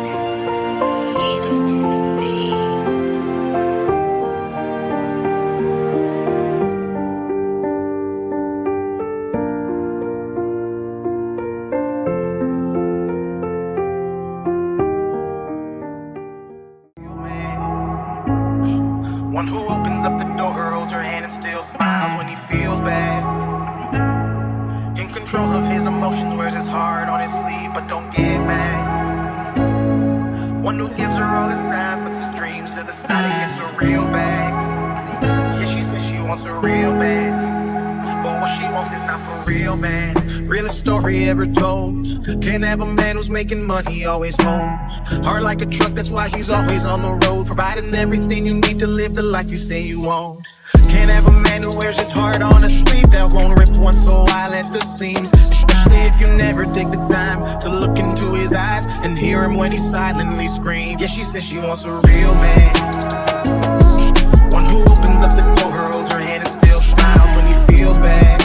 One who opens up the door, holds your hand and still smiles when he feels bad. emotions, wears his heart on his sleeve, but don't get mad. One who gives her all his time, puts his dreams to the side and gets a real bag. Yeah, she says she wants a real man, but what she wants is not for real, man. Realest story ever told. Can't have a man who's making money always home. Hard like a truck, that's why he's always on the road, providing everything you need to live the life you say you want. Can't have a man who wears his heart on a sleeve that won't rip once a while at the seams, especially if you never take the time to look into his eyes and hear him when he silently screams. Yeah, she says she wants a real man, one who opens up the door, holds her hand and still smiles when he feels bad.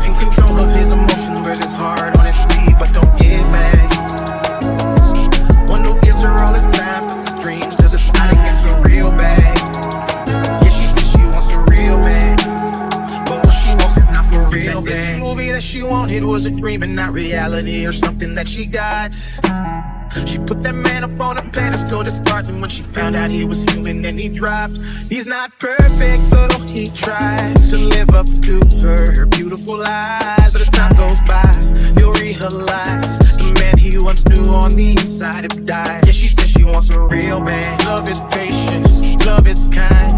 In control of his emotions, wears his heart on his sleeve, but don't get mad. One who gives her all his time, puts his dreams to the side and gets a real bag. Yeah, she says she wants a real man, but what she wants is not for real, man. The movie that she wanted was a dream and not reality, or something that she got. She put that man up on a pedestal, discards him when she found out he was human and he dropped. He's not perfect, but oh, he tries to live up to her beautiful eyes. But as time goes by, you'll realize the man he once knew on the inside have died. Yeah, she says she wants a real man. Love is patient, love is kind,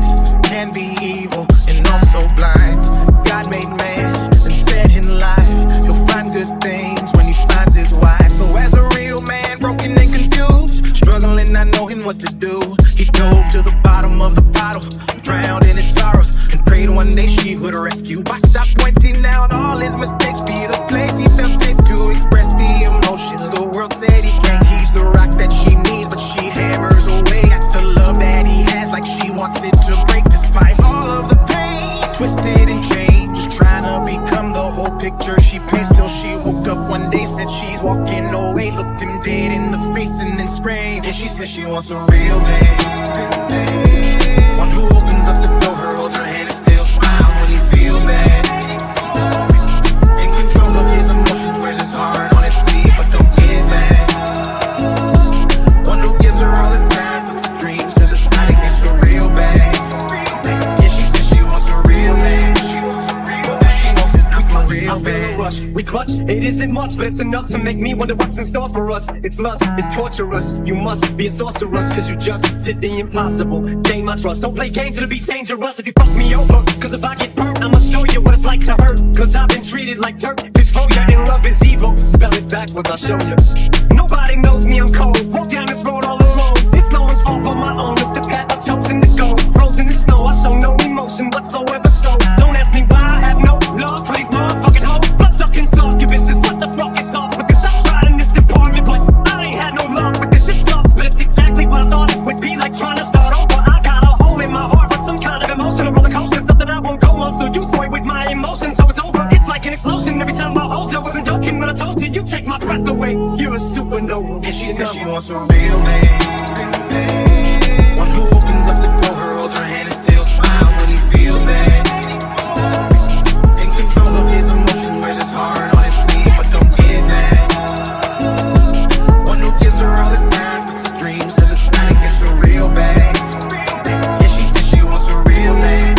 can be evil and also blind. God made man and said in life he'll find good things when he finds his wife. So as a real man, broken and confused, struggling not knowing what to do, he dove to the bottom of the bottle, drowned in his sorrows, and prayed one day she would rescue. By stop pointing out all his mistakes, be the place he felt safe to express the emotions. The world said he can't, he's the rock that she needs, but she hammers away at the love that he has, like she wants it to break despite all of the pain. Twisted and changed, just trying to become the whole picture she paints, till she woke up one day, said she's walking away, looked him dead in the face and then screamed. And she says she wants a real man, one who opens up the door, holds her hand and still smiles when he feels bad. In control of his emotions, wears his heart on his sleeve, but don't get mad. One who gives her all his time, puts his dreams to the side and gets a real bag. Yeah, she says she wants a real man, but what she wants is not for real man. We clutch, it isn't much, but it's enough to make me wonder what's in store for us. It's lust, it's torturous. You must be a sorceress, cause you just did the impossible. Gain my trust, don't play games, it'll be dangerous if you fuck me over. Cause if I get burnt, I'ma show you what it's like to hurt. Cause I've been treated like dirt before you, and love is evil. Spell it backwards, I'll show you. Nobody knows me, I'm cold. Walk down this road all alone. It's no one's fault but my own. It's the path I've chosen to go. Frozen in snow, I show no emotion whatsoever. So don't ask me why I have no love for these motherfucking hoes. Blood-sucking succubuses, what the fuck is up with this? I've tried in this department, but I ain't had no luck with this. Shit sucks, but it's exactly what I thought it would be, like trying to start over. I got a hole in my heart, but some kind of emotional roller coaster, something I won't go on. So you toy with my emotions, so it's over. It's like an explosion every time I hold you. I wasn't joking when I told you, you take my breath away. You're a supernova. And she says she wants a real man, one who opens up the door, holds her hand and still smiles when he feels bad. In control of his emotions, wears his heart on his sleeve, but don't get mad. One who gives her all his time, puts his dreams to the side and gets a real bag. Yeah, she says she wants a real man,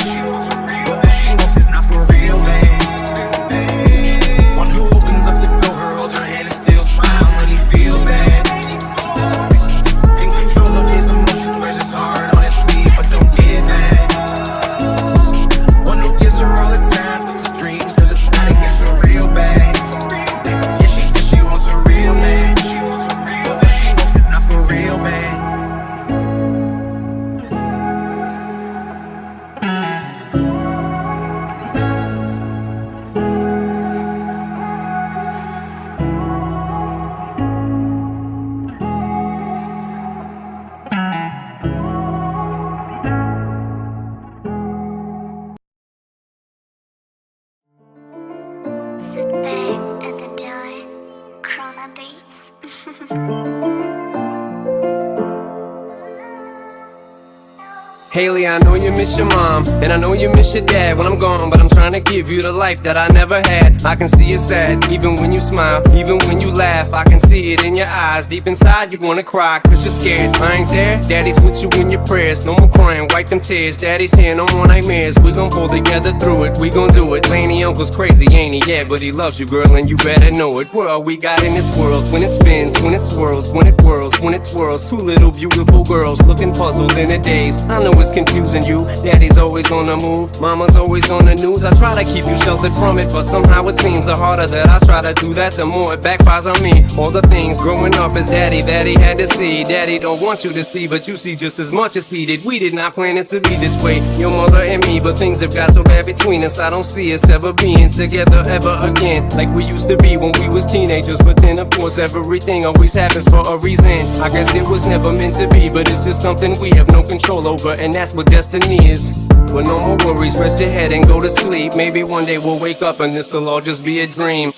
but what she wants is not for real man. One who opens up the door, holds her hand and still smiles when he feels bad. In control of his emotions, wears his heart on his sleeve, but don't get mad. One who gives her all his time, puts his dreams to the side and gets a real bag. Yeah, she says she wants a real man, but what she wants is not for real man. Sit back and enjoy Chrono Beats. Haley, I know you miss your mom, and I know you miss your dad when I'm gone, but I'm trying to give you the life that I never had. I can see you sad, even when you smile, even when you laugh. I can see it in your eyes, deep inside you wanna cry, cause you're scared. I ain't there, daddy's with you in your prayers. No more crying, wipe them tears, daddy's here, no more nightmares. We gon' pull together through it, we gon' do it. Laney uncle's crazy, ain't he? Yeah, but he loves you, girl, and you better know it. What all we got in this world, when it spins, when it swirls, when it whirls, when it twirls. Two little beautiful girls, looking puzzled in a daze. I know it's confusing you, daddy's always on the move, mama's always on the news. I try to keep you sheltered from it, but somehow it seems the harder that I try to do that, the more it backfires on me. All the things growing up as daddy that he had to see, daddy don't want you to see, but you see just as much as he did. We did not plan it to be this way, your mother and me, but things have got so bad between us. I don't see us ever being together ever again, like we used to be when we was teenagers. But then of course everything always happens for a reason. I guess it was never meant to be, but it's just something we have no control over, and that's what destiny is. But no more worries, rest your head and go to sleep. Maybe one day we'll wake up and this'll all just be a dream.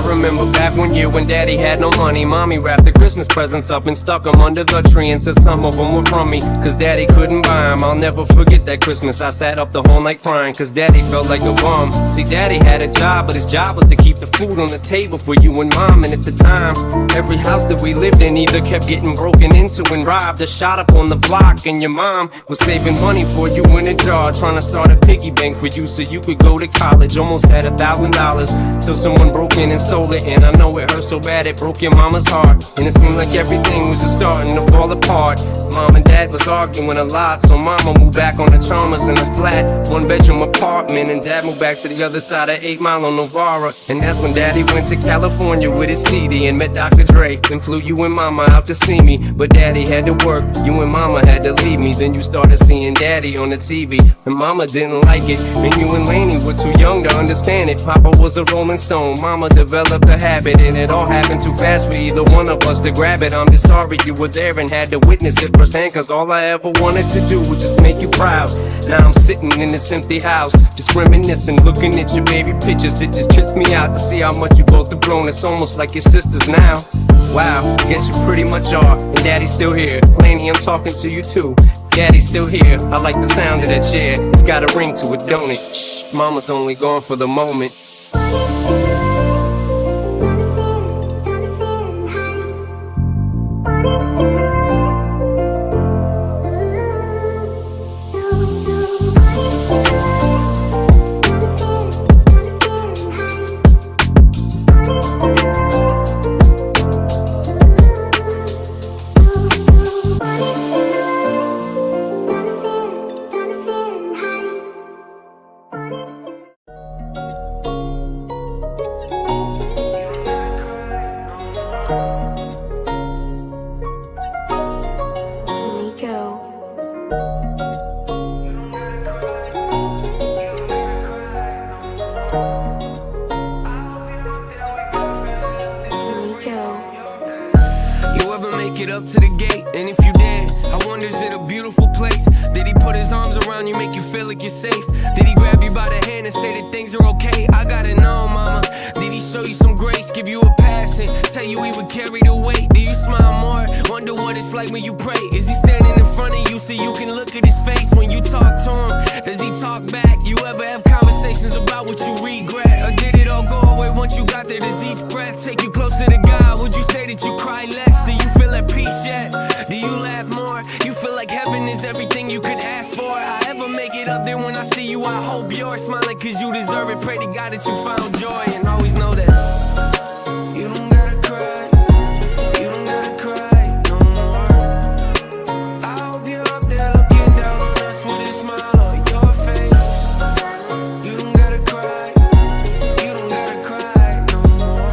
Remember back one year when daddy had no money, mommy wrapped the Christmas presents up and stuck them under the tree and said some of them were from me, cause daddy couldn't buy them. I'll never forget that Christmas, I sat up the whole night crying, cause daddy felt like a bum. See, daddy had a job, but his job was to keep the food on the table for you and mom. And at the time, every house that we lived in either kept getting broken into and robbed or shot up on the block. And your mom was saving money for you in a jar, trying to start a piggy bank for you so you could go to college. Almost had $1,000 till someone broke in and stole it. And I know it hurt so bad it broke your mama's heart, and it seemed like everything was just starting to fall apart. Mom and dad was arguing a lot, so mama moved back on the Chalmers in a flat 1-bedroom apartment, and dad moved back to the other side of 8 Mile on Novara. And that's when daddy went to California with his CD and met Dr. Dre, then flew you and mama out to see me. But daddy had to work, you and mama had to leave me. Then you started seeing daddy on the TV, and mama didn't like it, and you and Laney were too young to understand it. Papa was a Rolling Stone, mama developed a habit, and it all happened too fast for either one of us to grab it. I'm just sorry you were there and had to witness it firsthand, cause all I ever wanted to do was just make you proud. Now I'm sitting in this empty house, just reminiscing, looking at your baby pictures. It just trips me out to see how much you both have grown. It's almost like your sisters now. Wow, guess you pretty much are, and daddy's still here. Laney, I'm talking to you too. Daddy's still here, I like the sound of that chair. It's got a ring to it, don't it? Shh, mama's only gone for the moment. Up to the gate, and if you did, I wonder, is it a beautiful place? Did he put his arms around you, make you feel like you're safe? Did he grab you by the hand and say that things are okay? I gotta know, mama. Did he show you some grace, give you a pass, and tell you he would carry the weight? Do you smile more? Wonder what it's like when you pray. Is he standing in front of you so you can look at his face when you talk to him? Does he talk back? You ever have conversations about what you regret? Or did it all go away once you got there? Does each breath take you closer to God? Would you say that you cry less? Do you feel at peace yet? Do you laugh more? You feel like heaven is everything you could ask for. I ever make it up there when I see you, I hope you're smiling cause you deserve it. Pray to God that you found joy, and always know that you don't gotta cry. You don't gotta cry no more. I hope you're up there looking down on us with a smile on your face. You don't gotta cry. You don't gotta cry no more.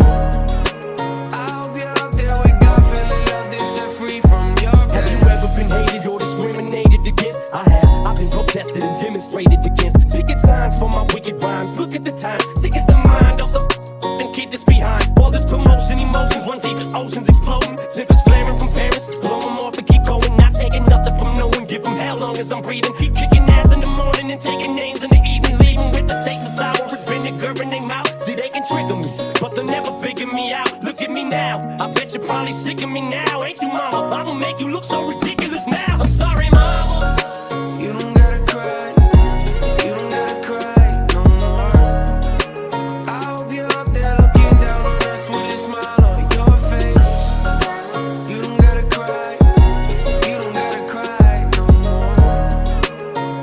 I hope you're up there with God, feeling loved and set free from your pain. Have you ever been hated or discriminated against? I have. I've been protested and demonstrated against. Picket signs for my wicked rhymes. Look at the times. Sick is the mind of the f***ing kid that's behind all this promotion. emotions run deep as oceans exploding. Zippers flaring from Paris, blow them off and keep going. Not taking nothing from no one, give them hell long as I'm breathing. Keep kicking ass in the morning and taking names in the evening. Leaving with the taste of sour as vinegar in their mouth. See, they can trigger me, but they'll never figure me out. Look at me now, I bet you're probably sick of me now. Ain't you, mama? I'ma make you look so ridiculous now. I'm sorry, mama. You don't gotta cry. You don't gotta cry no more. I hope you're up there looking down on us with a smile on your face. You don't gotta cry. You don't gotta cry no more.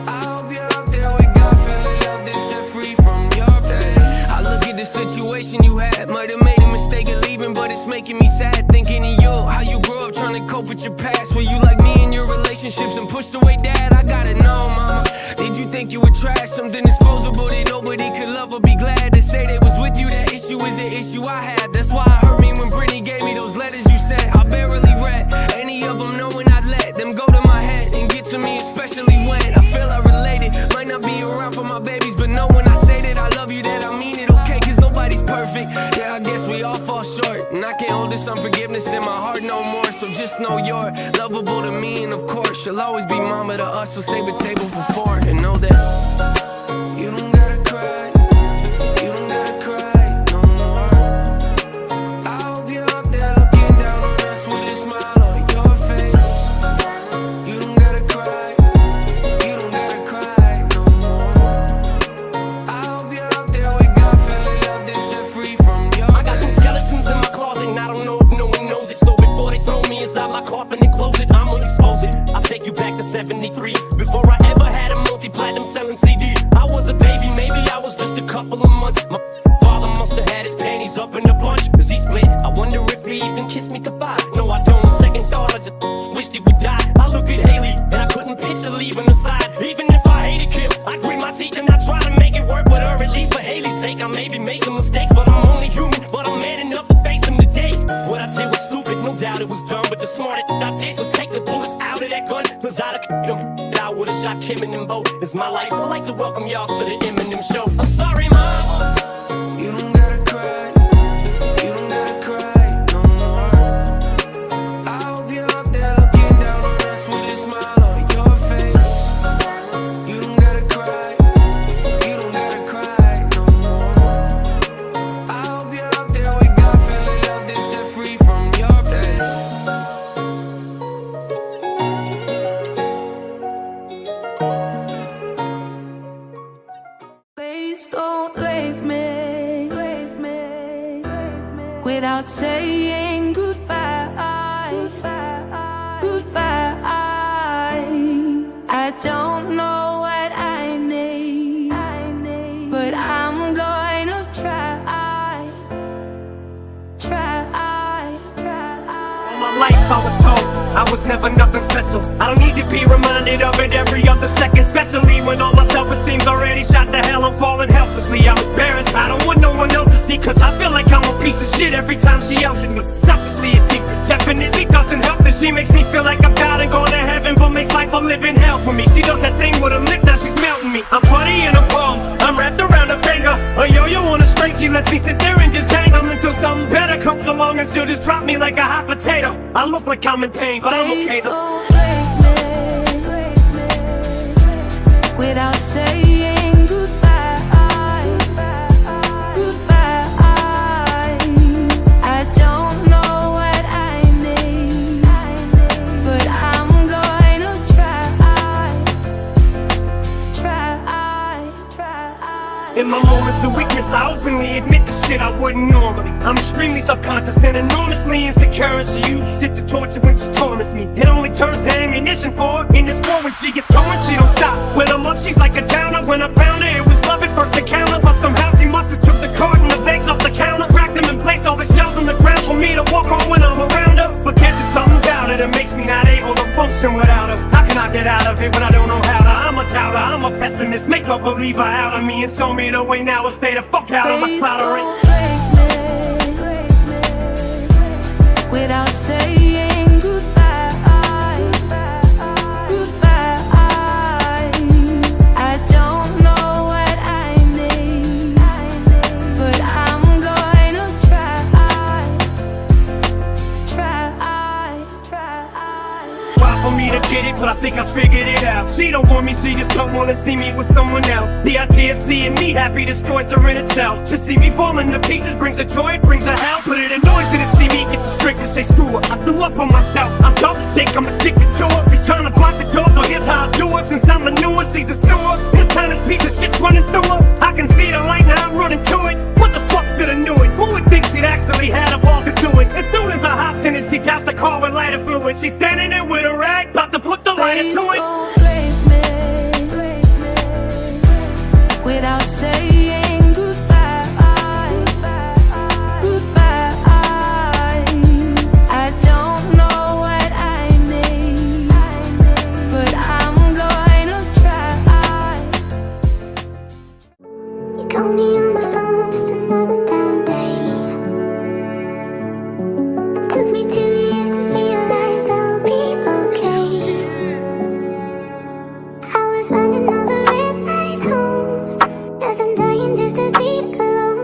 I hope you're up there with God, feeling loved and set free from your pain. I look at the situation you had, might have made a mistake of leaving, but it's making me sad thinking of you. How you grew up trying to cope with your past. Were you like me in your relationships and pushed away dad? I gotta know, mama. Did you think you were trash? Something disposable that nobody could love or be glad to say they was with you? That issue is an issue I had. That's why it hurt me when Brittany gave me those letters you sent. I barely read any of them, knowing I'd let them go to my head and get to me, especially when I feel I related. Might not be around for my babies, but know when I say that I love you, that I mean it, okay? Cause nobody's perfect. Yeah, I guess we all fall short, and I can't hold this unforgiveness in my heart no more. So just know you're lovable to me, and of course you'll always be mama to us. So save a table for four and know that you don't gotta cry. You don't gotta cry no more. I hope you're up there looking down on us with a smile on your face. You don't gotta cry. You don't gotta cry no more. I hope you're up there with God, feeling loved and set free from your I got some skeletons in my closet, and I don't know if no one knows it. So before they throw me inside my coffin and close it, I'ma expose it. I'll take you back to 73. Before I ever had a multi-platinum selling CD. I was a baby, maybe I was just a couple of months. My father must have had his panties up in a bunch, cause he split. I wonder if he even kissed me goodbye. No, I don't. Second thought, I just wish he would die. I look at Haley, and I couldn't picture leaving her side. Even if I hated Kim, I'd grit my teeth and I'd try to make it work with her. At least for Haley's sake, I maybe made some mistakes, but I'm only human. But I'm man enough to face them today. What I did was stupid, no doubt it was dumb, but the smartest thing I did was take the bullets out of that gun. Cause I'd have them, I would've shot Kim and them both. It's my life, I'd like to welcome y'all to the Eminem show. I'm sorry, mama. You don't gotta cry. You don't gotta cry no more. I hope you're up there looking down on us with a smile on your face. You don't gotta cry. You don't gotta cry no more. I hope you're up there with God, feeling loved and set free from your pain. Please don't leave me without saying goodbye. Goodbye. I don't know what I need, but I'm going to try. All my life I was told I was never nothing special. I don't need to be reminded of it every other second, especially when all my self-esteem's already shot to hell. I'm falling helplessly, I'm embarrassed. I don't want no one else to see, cause I feel like I'm a piece of shit every time she yells at me. Selfishly, it definitely doesn't help that she makes me feel like I'm God and going to heaven, but makes life a living hell for me. She does that thing with her lip, now she's melting me. I'm putty in her palms, I'm wrapped around her finger. A yo-yo on a string, she lets me sit there and just dangle until something better comes along and she'll just drop me like a hot potato. I look like I'm in pain, but I'm okay though. Without saying goodbye, goodbye. I don't know what I need, but I'm going to try. In my moments of weakness, I openly admit the shit I wouldn't normally. I'm extremely self-conscious and enormously insecure, and she uses it to torture when she torments me. It only turns to ammunition for her in this war. When she gets going, she don't stop. When I'm up, she's like a downer. When I found her, it was love at first encounter, but somehow she must have took the carton of eggs off the counter, cracked them and placed all the shells on the ground for me to walk on when I'm around her. But there's just something about her that makes me not able to function without her. How can I get out of it when I don't know how to? I'm a doubter, I'm a pessimist. Make a believer out of me and show me the way now. I'll stay the fuck out of my cloud. Without saying goodbye, goodbye. I don't know what I need, but I'm going to try. She don't want me, she just don't wanna see me with someone else. The idea of seeing me happy destroys her in itself. To see me falling to pieces brings her joy, it brings her hell. But it annoys her to see me get the strength to say screw her. I threw up on myself, I'm dumb sick, I'm addicted to her. She's trying to block the door, so here's how I do it. Since I'm the newer, she's a sewer. This time this piece of shit's running through her. I can see the light, now I'm running to it. What the fuck should've knew it? Who would think she'd actually had a balls to do it? As soon as I hopped in it, she doused the car with lighter fluid. She's standing there with a rag, about to put the lighter to it. Without saying goodbye, goodbye. I don't know what I need, but I'm going to try. You call me on my phone just another damn day. Took me 2 years to realize I'll be okay. I was running all the red lights home, 'cause I'm dying just to be alone.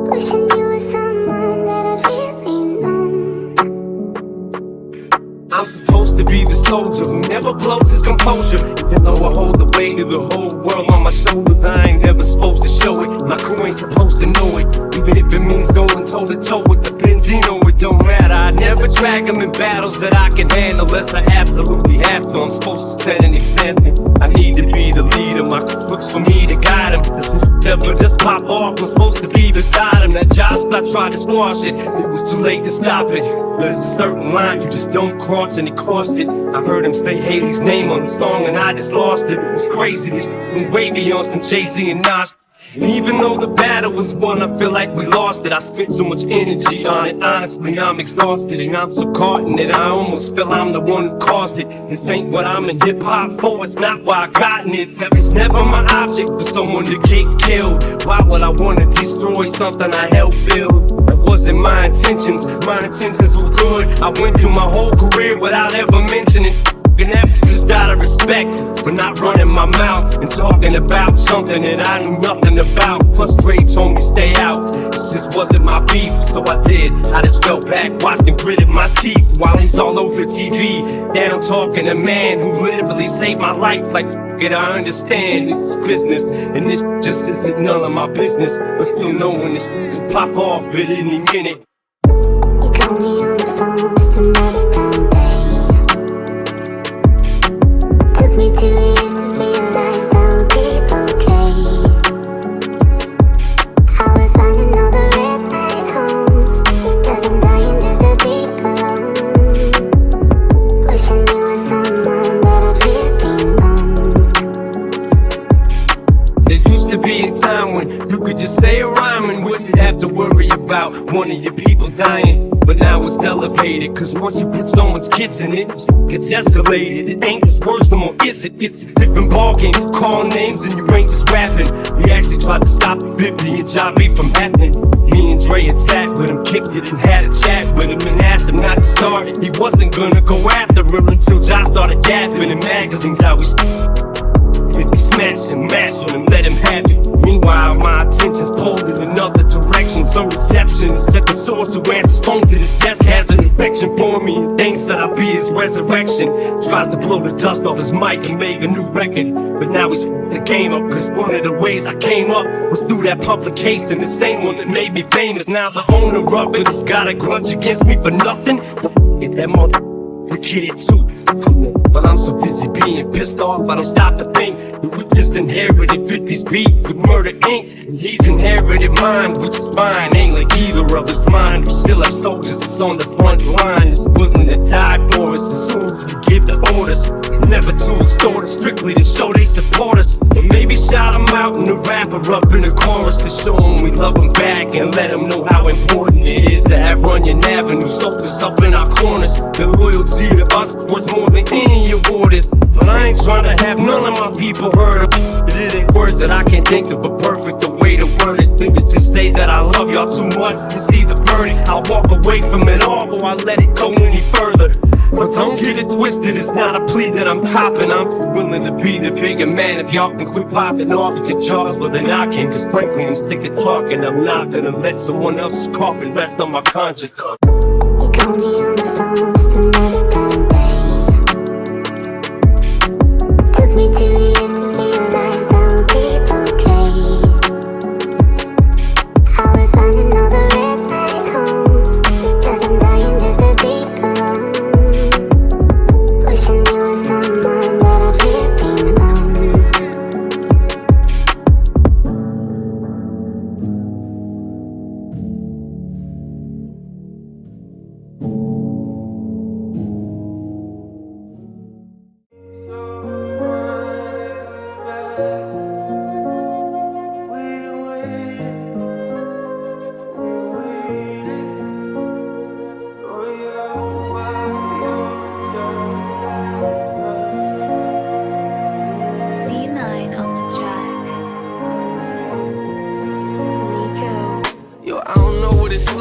Wishing you were someone that I'd really known. I'm supposed to be the soldier who never blows his composure. Even though I hold the weight of the whole world on my shoulders, I ain't never supposed to show it. My crew ain't supposed to know it. Even if it means going toe to toe with the Benzino, it don't matter. I never drag them in battles that I can handle unless I absolutely have to. I'm supposed to set an example. I need to be the leader. My crew looks for me to guide them. This is never just pop off. I'm supposed to be beside him. That job, I tried to squash it. It was too late to stop it. There's a certain line you just don't cross, and he crossed it. I heard him say Haley's name on the song, and I just lost it. It's crazy. This went way beyond some Jay-Z and Nas. And even though the battle was won, I feel like we lost it. I spent so much energy on it. Honestly, I'm exhausted, and I'm so caught in it. I almost feel I'm the one who caused it. This ain't what I'm in hip-hop for. It's not why I gotten it. It's never my object for someone to get killed. Why would I want to destroy something I helped build? That wasn't my intentions. My intentions were good. I went through my whole career without ever mentioning. And that's just out of respect for not running my mouth and talking about something that I knew nothing about. Plus Dre told me stay out. This just wasn't my beef, so I did. I just fell back, watched and gritted my teeth while he's all over TV. Down talking to a man who literally saved my life. Like it, I understand this is business, and this just isn't none of my business. But still knowing this could pop off at any minute. You call me on the phone just another damn day. Took me 2 years to realize I'll be okay. I was running all the red lights home, 'cause I'm dying just to be alone. Wishing you were someone that I'd really known. There used to be a time when you could just say a rhyme and wouldn't have to worry about one of your people dying. But now it's elevated, 'cause once you put someone's kids in it, it's escalated. It ain't just words no more, is it? It's a different ballgame. Calling names and you ain't just rapping. We actually tried to stop the 50 and Javi from happening. Me and Dre had sat with him, kicked it and had a chat with him and asked him not to start it. He wasn't gonna go after her until Josh started gapping in magazines how we 50 smash and mash on him, let him have it. Meanwhile, my attention's pulled in another direction. Some reception set the source who answers phone to this desk has an infection for me and thinks that I'll be his resurrection. Tries to blow the dust off his mic and make a new record, but now he's f***ed the game up. 'Cause one of the ways I came up was through that publication, the same one that made me famous. Now the owner of it has got a grudge against me for nothing. Well, get that mother. We get it too, but I'm so busy being pissed off I don't stop to think that we just inherited 50's beef with Murder Inc. And he's inherited mine, which is fine. Ain't like either of us mine. We still have soldiers that's on the front line, that's willing to die for us as soon as we give the orders. Never to extort us, strictly to show they support us. Or maybe shout them out in the rapper up in the chorus to show them we love them back and let them know how important it is to have Runyon Avenue soldiers up in our corners. The loyalty to us is worth more than any award is. But I ain't trying to have none of my people hurt up. It ain't words that I can't think of a perfect way to word it. Think to just say that I love y'all too much to see the verdict. I'll walk away from it all before I let it go any further. But don't get it twisted, it's not a plea that I'm copping. I'm just willing to be the bigger man if y'all can quit popping off at your jaws where they're knocking. 'Cause frankly I'm sick of talking, I'm not gonna let someone else's coffin rest on my conscience. You call me on the phone just another damn day.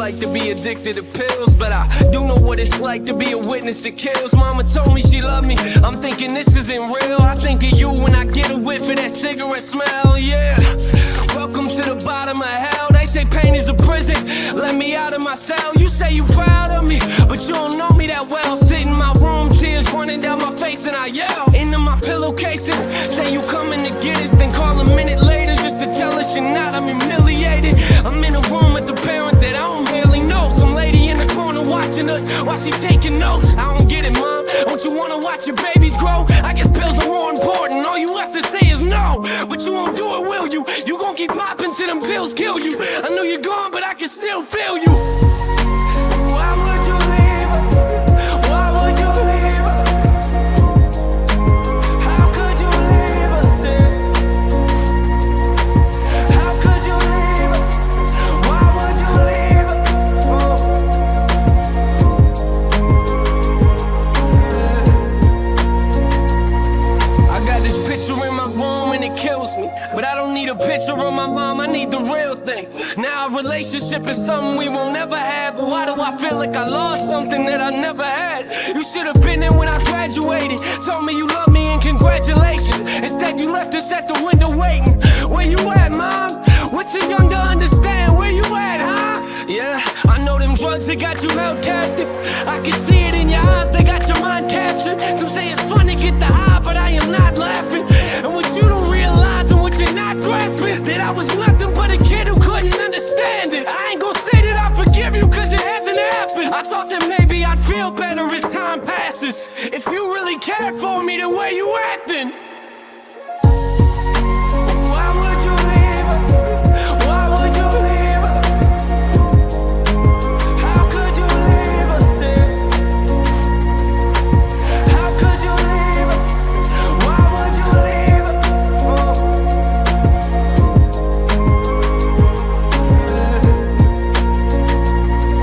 like to be addicted to pills, but I do know what it's like to be a witness that kills. Mama told me she loved me, I'm thinking this isn't real. I think of you when I get a whiff of that cigarette smell, yeah. Welcome to the bottom of hell. They say pain is a prison, let me out of my cell. You say you proud of me, but you don't know me that well. Sit in my room, tears running down my face, and I yell into my pillowcases. Say you coming to get us, then call a minute later just to tell us you're not. I'm humiliated. I'm in a room with a parent that I don't barely know. Some lady in the corner watching us while she's taking notes. I don't get it, mom. Don't you wanna watch your babies grow? I guess pills are more important. All you have to say is no, but you won't do it, will you? You gon' keep popping till them pills kill you. I know you're gone, but I can still feel you. Why would you leave? Why would you leave? How could you leave us? How could you leave? Why would you leave? I got this picture in my room and it kills me, but I don't need a picture of my mom, I need the real thing. Now a relationship is something we won't ever have, but why do I feel like I lost something that I never had? You should have been there when I graduated, told me you love me and congratulations. Instead you left us at the window waiting. Where you at, mom? What you young to understand? Where you at, huh? Yeah, I know them drugs that got you held captive. I can see it in your eyes, they got your mind captured. Some say it's fun to get the high, but I am not laughing. And what you don't realize and what you're not grasping, that I was nothing but a kid who couldn't understand it. I ain't gon' say that I forgive you cause it hasn't happened. I thought that maybe I'd feel better as time passes. If you really cared for me the way you acting. Why would you leave? Why would you leave? How could you leave us? How could you leave? Why would you leave?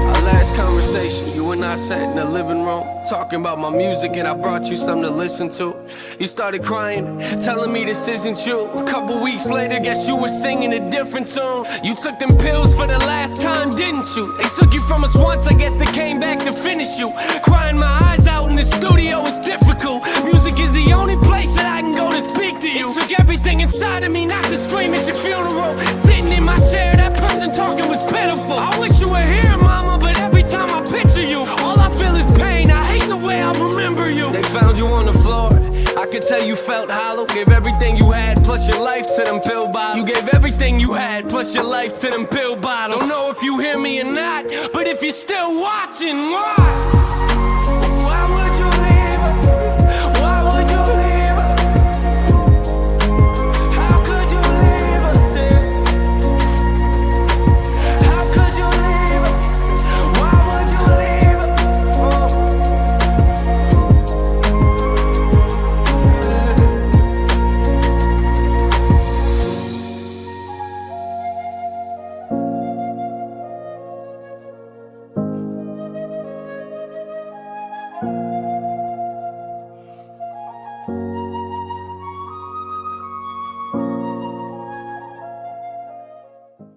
Our last conversation, you and I sat in the living room talking about my music, and I brought you something to listen to. You started crying, telling me this isn't you. A couple weeks later, guess you were singing a different tune. You took them pills for the last time, didn't you? They took you from us once, I guess they came back to finish you. Crying my eyes out in the studio is difficult. Music is the only place that I can go to speak to you. It took everything inside of me not to scream at your funeral. Sitting in my chair, that person talking was pitiful. I wish you were here, mama, but every time I picture you, all I feel is pain. I hate the way I remember you. They found you on the floor, I could tell you felt hollow. Gave everything you had plus your life to them pill bottles. You gave everything you had plus your life to them pill bottles. Don't know if you hear me or not, but if you're still watching, why?